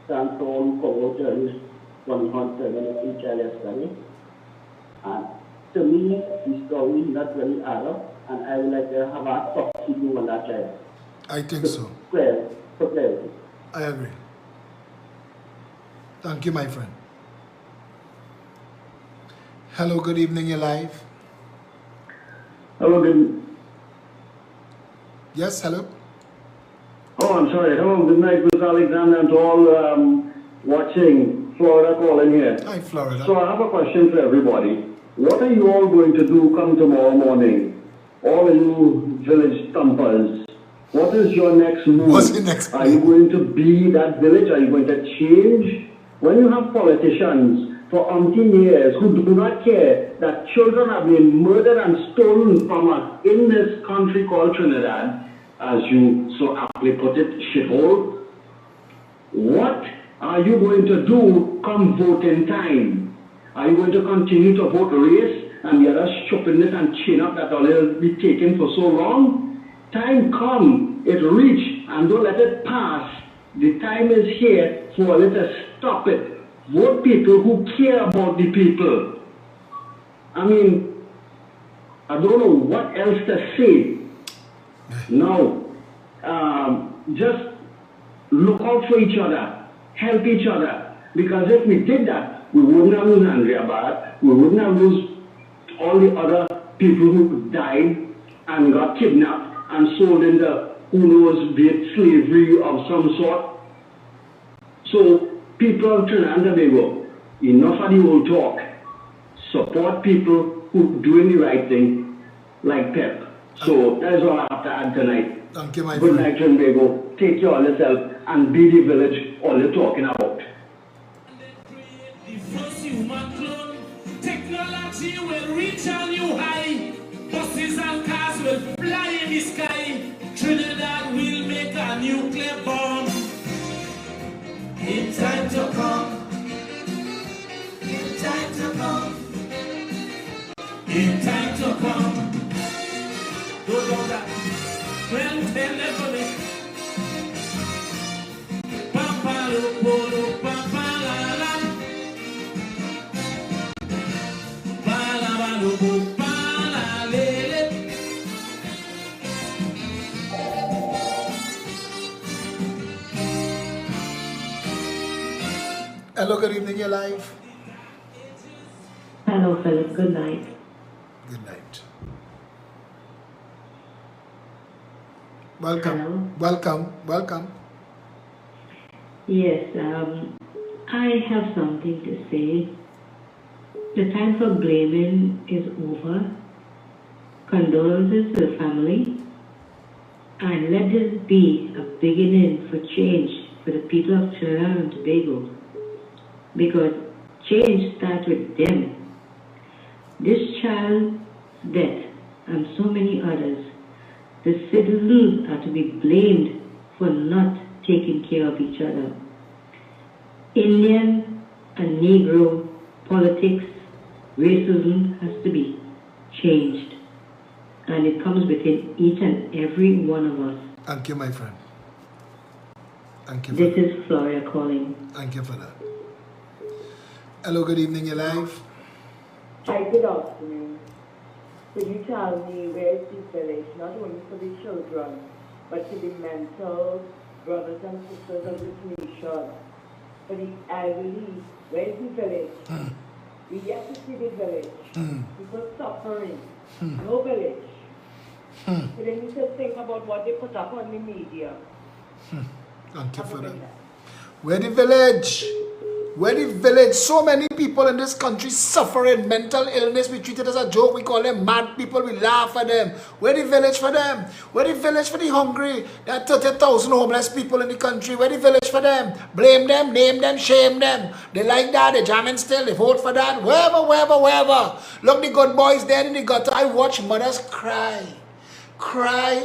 Speaker 3: transform co-workers, one concern in each study. And to me, the story is not really add up, and I would like to have a talk to you on that child.
Speaker 1: I think so.
Speaker 3: For clarity.
Speaker 1: I agree. Thank you, my friend. Hello, good evening, you're live.
Speaker 7: Hello, good.
Speaker 1: Yes, hello.
Speaker 7: Oh, I'm sorry. Hello, good night, Mr. Alexander, and to all watching Florida calling here.
Speaker 1: Hi, Florida.
Speaker 7: So I have a question for everybody. What are you all going to do come tomorrow morning? All of you village thumpers. What is your next move?
Speaker 1: What's the next
Speaker 7: Are you going to be that village? Are you going to change? When you have politicians for umpteen years who do not care that children are being murdered and stolen from us in this country called Trinidad, as you so aptly put it, shithole, what are you going to do come voting time? Are you going to continue to vote race and the other stupidness and chin up that will be taken for so long? Time come, it reach, and don't let it pass. The time is here for let us stop it. Vote people who care about the people. I mean, I don't know what else to say. Now, just look out for each other, help each other. Because if we did that, we wouldn't have lose Andrea Bad, we wouldn't have lose all the other people who died and got kidnapped and sold into, who knows, be it slavery of some sort. So, people of Trinidad and Tobago, enough of the old talk. Support people who are doing the right thing, like Pep. So, that's all I have to add tonight.
Speaker 1: Thank you, my
Speaker 7: Good
Speaker 1: friend.
Speaker 7: night, Tobago. Take care of yourself and be the village all you're talking about.
Speaker 4: The first human clone. Technology will reach a new high. Buses and cars will fly in the sky. Trinidad will make a nuclear bomb. In time to come. In time to come. In time to come. Don't know that. Well, tell them for me. Papa lo polo, papa la la. Pala ba lo bo, pala lele.
Speaker 1: Hello, good evening, you're live.
Speaker 8: Hello, Phillip. Good night.
Speaker 1: Good night. Welcome.
Speaker 8: Hello.
Speaker 1: Welcome. Welcome.
Speaker 8: Yes, I have something to say. The time for blaming is over. Condolences to the family. And let this be a beginning for change for the people of Trinidad and Tobago. Because change starts with them. This child's death and so many others, the citizens are to be blamed for not taking care of each other. Indian and Negro politics, racism has to be changed. And it comes within each and every one of us.
Speaker 1: Thank you, my friend. Thank you.
Speaker 8: This is Florida calling.
Speaker 1: Thank you for that. Hello, good evening, you're live.
Speaker 9: Hi, good afternoon. Could you tell me where is this village, not only for the children, but to the mental brothers and sisters of this nation, for the elderly, where is the village? We yet to see the village. People suffering. No village. So they need to think about what they put up on the media.
Speaker 1: Thank you for that. Where the village? Where the village? So many people in this country suffering mental illness. We treat it as a joke. We call them mad people. We laugh at them. Where the village for them? Where the village for the hungry? There are 30,000 homeless people in the country. Where the village for them? Blame them, name them, shame them. They like that. They jamming still. They vote for that. Wherever. Look, the good boys dead in the gutter. I watch mothers cry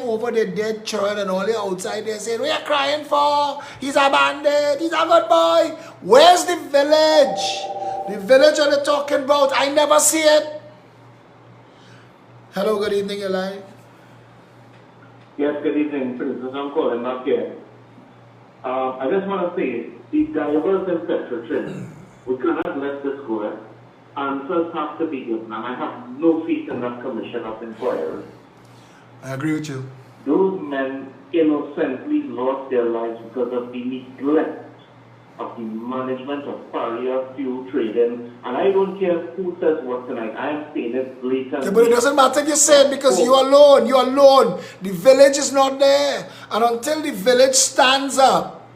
Speaker 1: over the dead child, and all the outside there saying, "We are crying for, he's a bandit, he's a good boy." Where's the village? The village are they talking about? I never see it. Hello, good evening, you're live.
Speaker 10: Yes, good evening, Princess. I'm calling back here. I just want to say
Speaker 5: the divers in Petrotrin, we cannot let this go. Answers have to be given, and I have no faith in that commission of inquiry.
Speaker 1: I agree with you.
Speaker 5: Those men innocently lost their lives because of the neglect of the management of Paria fuel trading. And I don't care who says what tonight. I am saying it blatantly.
Speaker 1: Yeah, but it doesn't matter if you say it because you're alone. You're alone. The village is not there. And until the village stands up,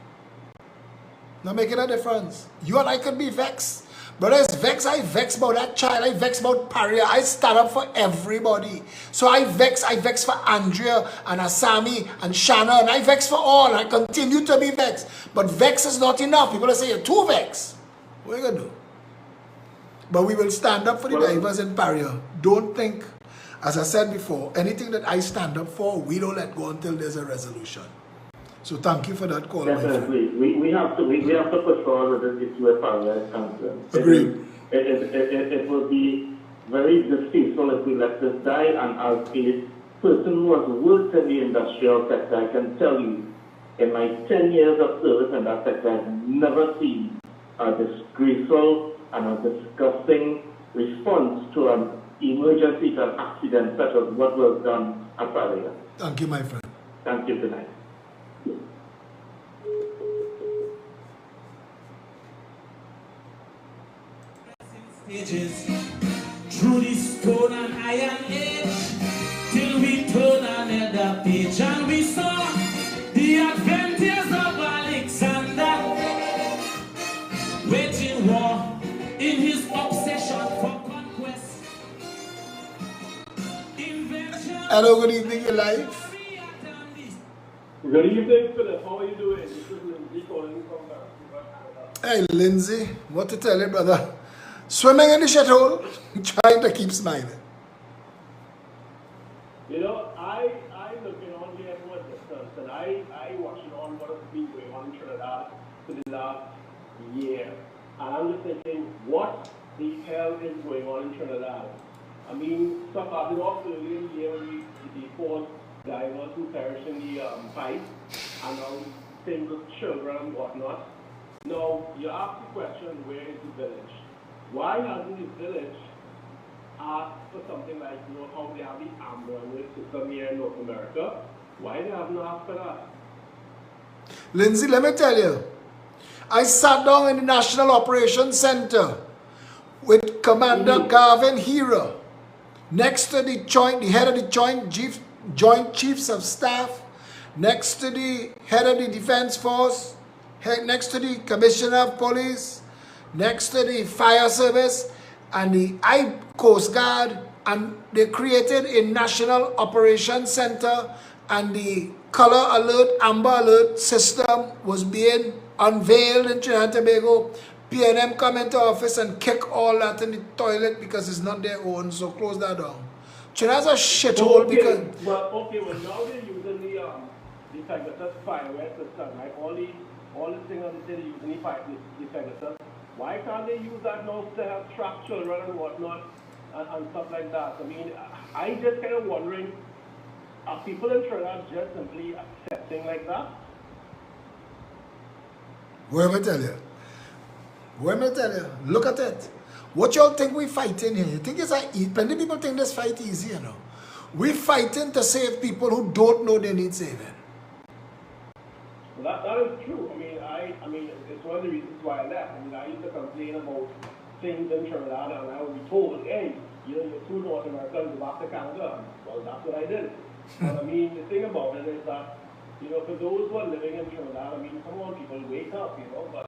Speaker 1: not making a difference. You and I could be vexed. Brothers, I vex about that child. I vex about Paria. I stand up for everybody. So I vex for Andrea and Asami and Shanna, and I vex for all. And I continue to be vexed. But vex is not enough. People say you're too vexed. What are you going to do? But we will stand up for the divers in Paria. Don't think, as I said before, anything that I stand up for, we don't let go until there's a resolution. So thank you for that call.
Speaker 5: Definitely. We have to push forward with this issue as far as it's concerned.
Speaker 1: Agreed.
Speaker 5: It will be very distasteful if we let this die, and as a person who has worked in the industrial sector, I can tell you, in my 10 years of service in that sector, I've never seen a disgraceful and a disgusting response to an emergency, to an accident such as what was done at Paria.
Speaker 1: Thank you, my friend.
Speaker 5: Thank you. Good night.
Speaker 4: Stages through the stone and iron age till we turn another page and we saw the adventures of Alexander waging war in his obsession for conquest.
Speaker 1: Hello, good evening, your life.
Speaker 10: Good evening, Phillip. How are you doing? This is Lindsay calling from Vancouver.
Speaker 1: Hey, Lindsay, what to tell you, brother? Swimming in the shithole, trying to keep smiling.
Speaker 10: You know, I looking on here from a distance, and I watching on what has been going on in Trinidad for the last year. And I'm just thinking, what the hell is going on in Trinidad? I mean, starting off early in the year, the four divers who perished in the pipe, and now things with children and whatnot. Now, you ask the question, where is the village? Why hasn't the village asked for something like, you know, how they have the ambulance system here in North America? Why they haven't asked for that?
Speaker 1: Lindsay, let me tell you, I sat down in the National Operations Center with Commander Garvin Hera, next to the head of the Joint Chiefs of Staff, next to the head of the Defense Force, next to the Commissioner of Police, next to the Fire Service and the Coast Guard, and they created a National Operations Center, and the color alert, amber alert system was being unveiled in Trinidad and Tobago. PNM come into office and kick all that in the toilet because it's not their own, so close that down. Trinidad's a shithole because...
Speaker 10: Well, now they're using the Pegasus fireware system, right? All the things that they're using the Pegasus. Why can't they use that now to help track children and whatnot and stuff like that? I mean, I just kind of wondering, are people in Trinidad just simply accepting like that?
Speaker 1: What am I tell you? Look at it. What y'all think we fighting here? You think it's plenty of people think this fight easy, you know? We fighting to save people who don't know they need saving.
Speaker 10: Well, that is true. I mean, it's one of the reasons why I left. I mean, I used to complain about things in Trinidad, and I would be told, hey, you're too North American, go back to Canada. Well, that's what I did. But I mean, the thing about it is that, you know, for those who are living in Trinidad, I mean, come on, people, wake up, you know. But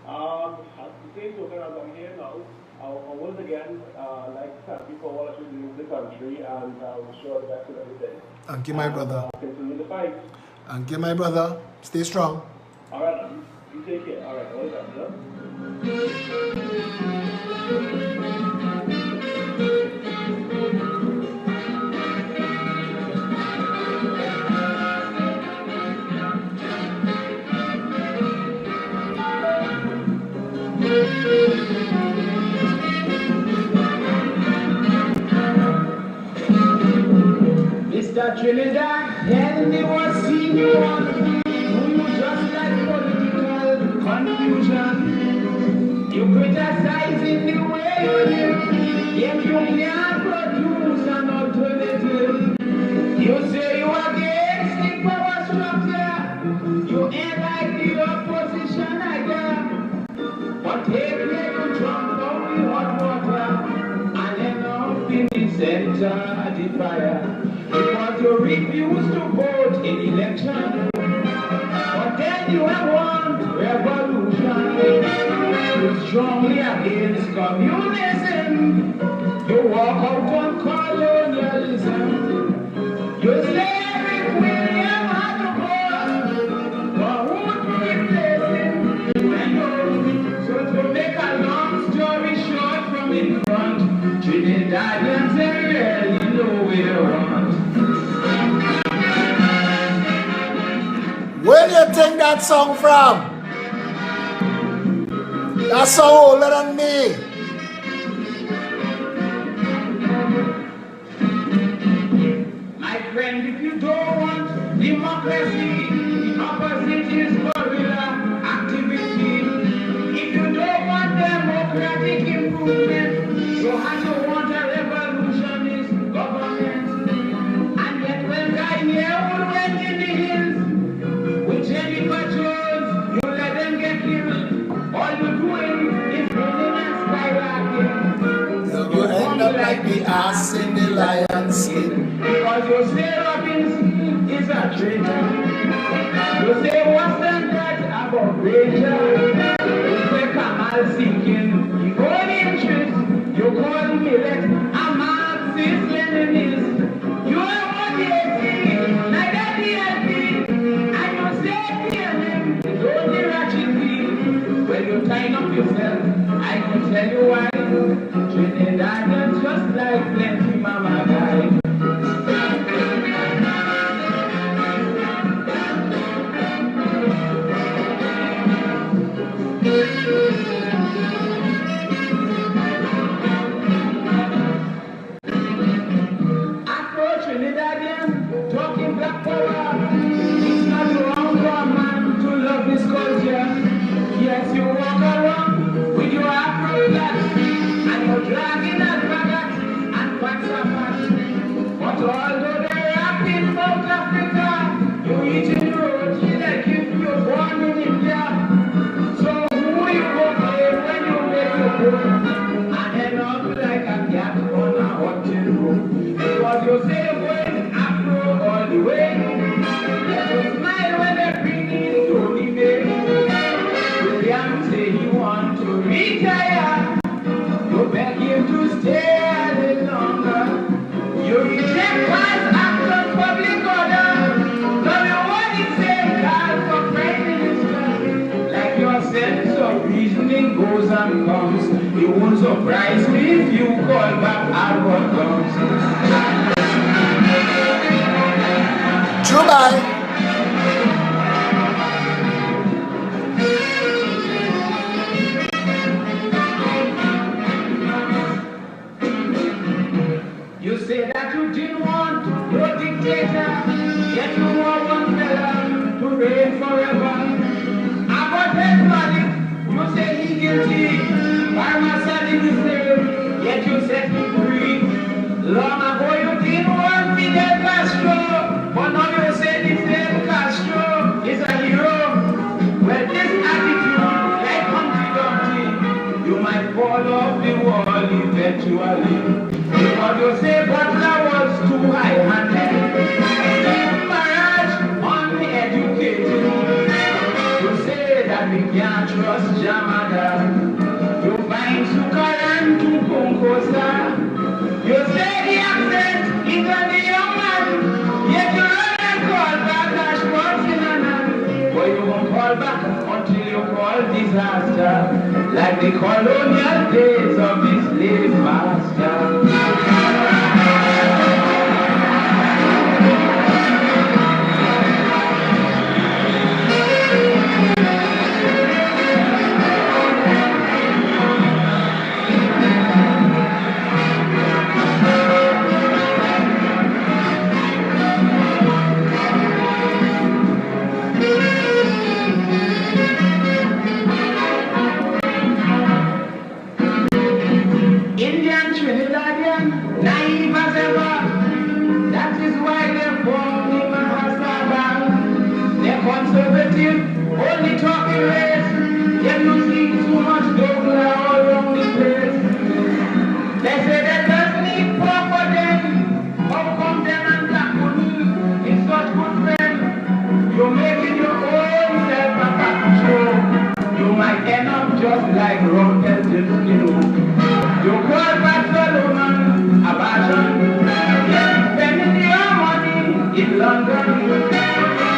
Speaker 10: at the same token, as I'm here now, I once again like to thank you for all that you're doing in the country, and wish you all the best with everything.
Speaker 1: Thank you, my brother.
Speaker 10: Continue the fight.
Speaker 1: Thank you, my brother. Stay strong.
Speaker 10: All right, you take care. All right, all the best,
Speaker 11: Mr. Trinidad, tell me what's in you want. Do you just like political
Speaker 4: confusion. You criticizing the way you live, yet you can't produce an alternative. You say you against the power structure, you ain't like the opposition idea. But take care you jump out the hot water, and end up in the center of the fire. Because you refuse to vote in election. But then you have won revolution. You're strongly against communism. You walk out on colonialism. You say Eric William had to go, but who to replace him? I know. So to make a long story short from in front, Trinidadians they really know where they want.
Speaker 1: Where do you think that song from? That song older than me.
Speaker 4: My friend, if you don't want democracy, the opposite is guerrilla activity. If you don't want democratic improvement, so how you want a revolutionist government? And yet when I hear went in the hills with Jennifer Jones, you let them get killed. All you're doing is running and skyrocketing.
Speaker 1: You end up like the ass in the lion's skin.
Speaker 4: Because you say Robinson is a traitor. You say what's that about Rachel? You say Kamal seeking your own interest. You call Millet a Marxist Leninist. You are what they see, like that DLP. And you say PLM is only ratchetry. When you tie up yourself, I can tell you why. Trinidadians just like plenty mama guy. Afro-Trinidadian, talking black power. It's not wrong for a man to love his culture. Yes, you walk around with your Afro flags, and you're dragging a dragat and Pansapat. But although they're rapping about Africa, you're eating roti like if you're born in India. So who you go play when you make your home? And end up like a cat on a hotel room. Because you say you're going Afro all the way. You smile when they bring in Tony Bay. William say he want to retire. You beg him to stay a little longer. You reject God's act of public order. Now you want it say God for Prime Minister. Like your sense of reasoning goes and comes. It won't surprise me if you call back Albert comes.
Speaker 1: Dubai.
Speaker 4: You say that you didn't want no dictator, yet you want one fella to reign forever. About everybody, you say he's guilty. Parmesan is the same, yet you set him free. Long ago you didn't want Fidel Castro, but now you say this Fidel Castro is a hero. Well, this attitude, like Humpty Dumpty, you might fall off the wall eventually. Because you say Butler was too high-handed, marriage uneducated. You say that we can't trust Jamada. You find Sukaran to Concosa. You say the accent is on the young man, yet you run and call back Ashford Sinanan. But you won't call back until you call disaster, like the colonial days of the slave master.
Speaker 11: You call Barcelona a passion. Spending your money in London.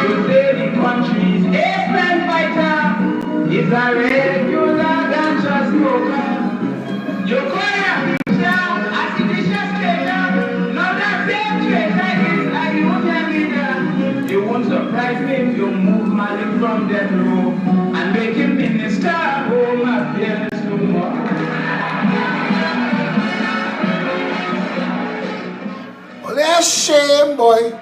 Speaker 11: You say the country's ace fighter is a regular ganja smoker. You call your shout as the vicious player. Not the same traitor is a union leader. You won't surprise me if you move Malik from that row and make him minister home affairs tomorrow.
Speaker 1: Only a shame, boy.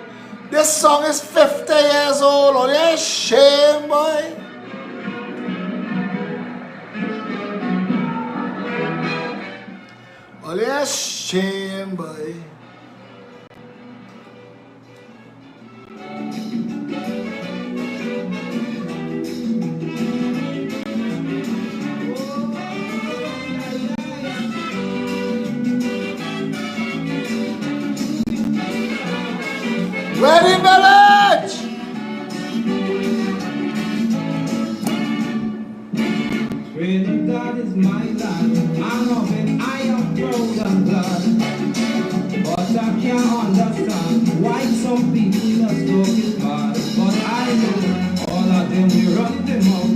Speaker 1: This song is 50 years old. Only a shame, boy. Only a shame, boy. Wedding village!
Speaker 11: Trinidad is my land, I love it, I am proud and glad. But I can't understand why some people are talking bad. But I know all of them will run them out.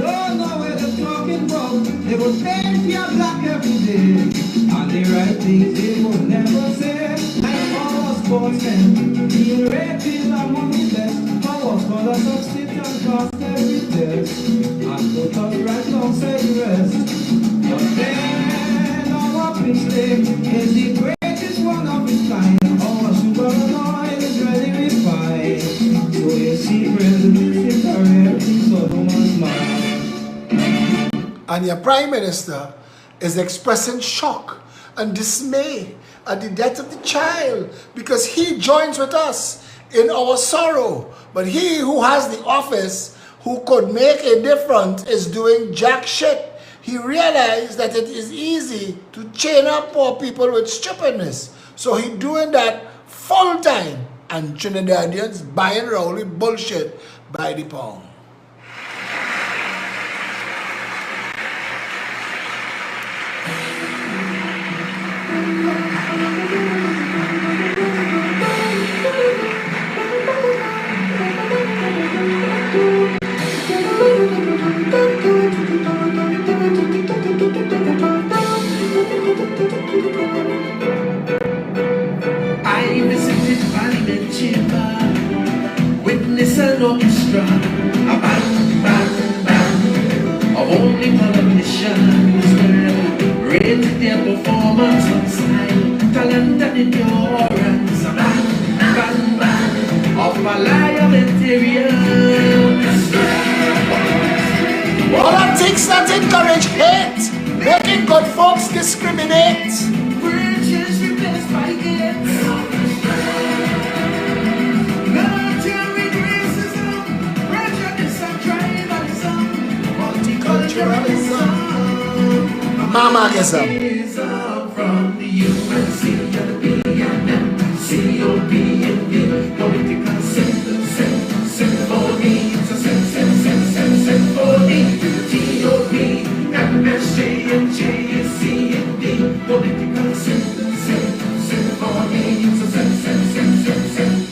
Speaker 11: Don't know where they're talking about. They will paint your black every day. And the right things they will never say. Like our sportsmen, being rated among the best. Our scholars of sit and cast every test. And put us right alongside the rest. But then our pitch is the greatest one of its kind. Our sugar and oil is ready refined. So you see, presidents is a rare thing, so don't smile.
Speaker 1: And your Prime Minister is expressing shock and dismay at the death of the child because he joins with us in our sorrow. But he who has the office, who could make a difference, is doing jack shit. He realized that it is easy to chain up poor people with stupidness. So he doing that full time, and Trinidadians buying around with bullshit by the pound.
Speaker 4: I visited Parliament Chamber, witness an orchestra, a band of only politicians were rated their performance on style, talent and endurance, a band of parliamentarians.
Speaker 1: Politics that encourage hate, making good folks discriminate.
Speaker 4: Bridges replaced by gates. Nurturing racism, prejudice and tribalism, multiculturalism,
Speaker 1: Mamagism.
Speaker 4: From the UNC to the BNM, COP and the political symphony, it's a symphony, TOP, MSJ and JSC and the political symphony, it's a symphony.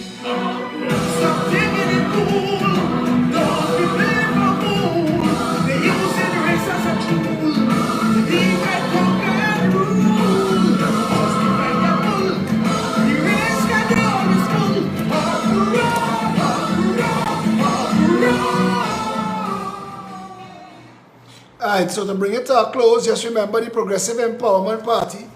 Speaker 4: Stop digging it cool, don't be playing for fool. They're using race as a tool to divide, conquer and rule. Justifiable, the race category is full.
Speaker 1: Alright, so to bring it to a close, just remember the Progressive Empowerment Party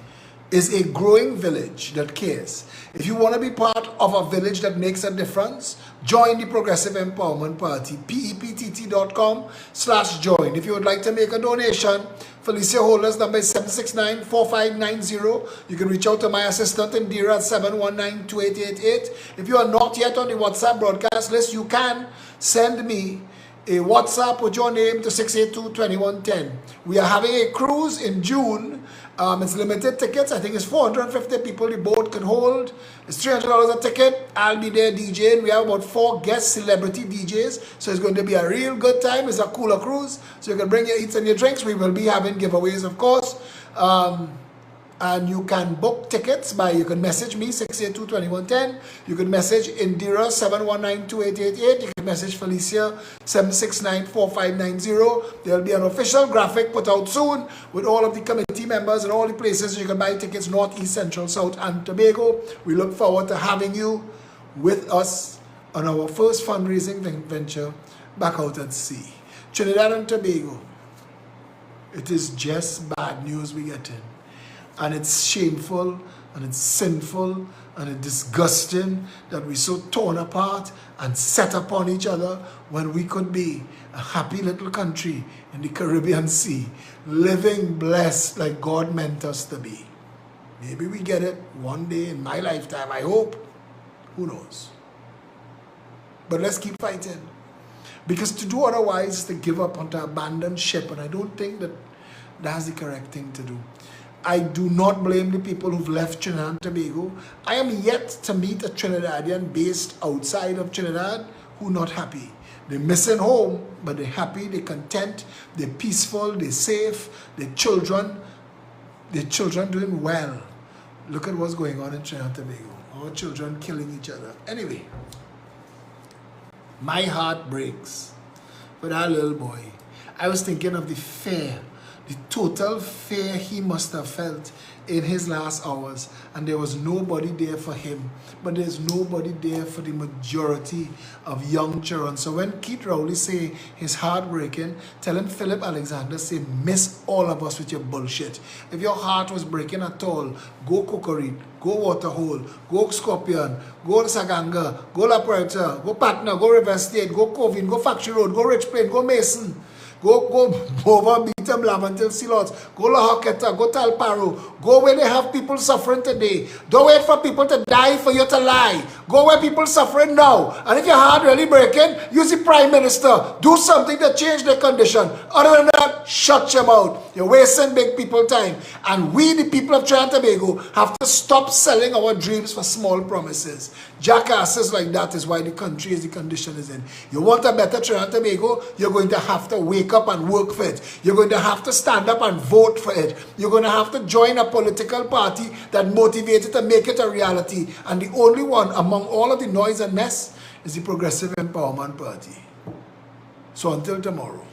Speaker 1: is a growing village that cares. If you want to be part of a village that makes a difference, join the Progressive Empowerment Party, peptt.com/join. If you would like to make a donation, Felicia Holder's number is 769-4590. You can reach out to my assistant Indira at 719-2888. If you are not yet on the WhatsApp broadcast list, you can send me a WhatsApp with your name to 682-2110. We are having a cruise in June, It's limited tickets. I think it's 450 people the boat can hold. It's $300 a ticket. I'll be there DJing. We have about 4 guest celebrity DJs. So it's going to be a real good time. It's a cooler cruise. So you can bring your eats and your drinks. We will be having giveaways, of course. And you can book tickets by, you can message me, 682-2110. You can message Indira, 719-2888. You can message Felicia, 769-4590. There'll be an official graphic put out soon with all of the committee members and all the places you can buy tickets, North, East, Central, South, and Tobago. We look forward to having you with us on our first fundraising venture back out at sea. Trinidad and Tobago, it is just bad news we get in. And it's shameful, and it's sinful, and it's disgusting that we're so torn apart and set upon each other when we could be a happy little country in the Caribbean Sea, living blessed like God meant us to be. Maybe we get it one day in my lifetime, I hope. Who knows? But let's keep fighting. Because to do otherwise is to give up on to abandon ship, and I don't think that that's the correct thing to do. I do not blame the people who've left Trinidad and Tobago. I am yet to meet a Trinidadian based outside of Trinidad who not happy. They're missing home, but they're happy, they're content, they're peaceful, they're safe, their children doing well. Look at what's going on in Trinidad and Tobago. Our children killing each other. Anyway, my heart breaks for that little boy. I was thinking of the fear, the total fear he must have felt in his last hours, and there was nobody there for him, but there's nobody there for the majority of young children. So when Keith Rowley say his heart breaking, telling Phillip Alexander, say, miss all of us with your bullshit. If your heart was breaking at all, go Cocorit, go Waterhole, go Scorpion, go Saganga, go La Puerta, go Patna, go River State, go Covin, go Factory Road, go Rich Plain, go Mason. Go over Beta Blavantil Silots, go La Hoqueta, go Talparo, go where they have people suffering today. Don't wait for people to die for you to lie. Go where people suffering now. And if your heart really breaking, use the Prime Minister. Do something to change their condition. Other than that, shut your mouth. You're wasting big people time. And we, the people of Trinidad and Tobago, have to stop selling our dreams for small promises. Jackasses like that is why the country is the condition is in. You want a better Trinidad and Tobago, you're going to have to wake up and work for it. You're going to have to stand up and vote for it. You're going to have to join a political party that motivates it to make it a reality. And the only one among all of the noise and mess is the Progressive Empowerment Party. So until tomorrow.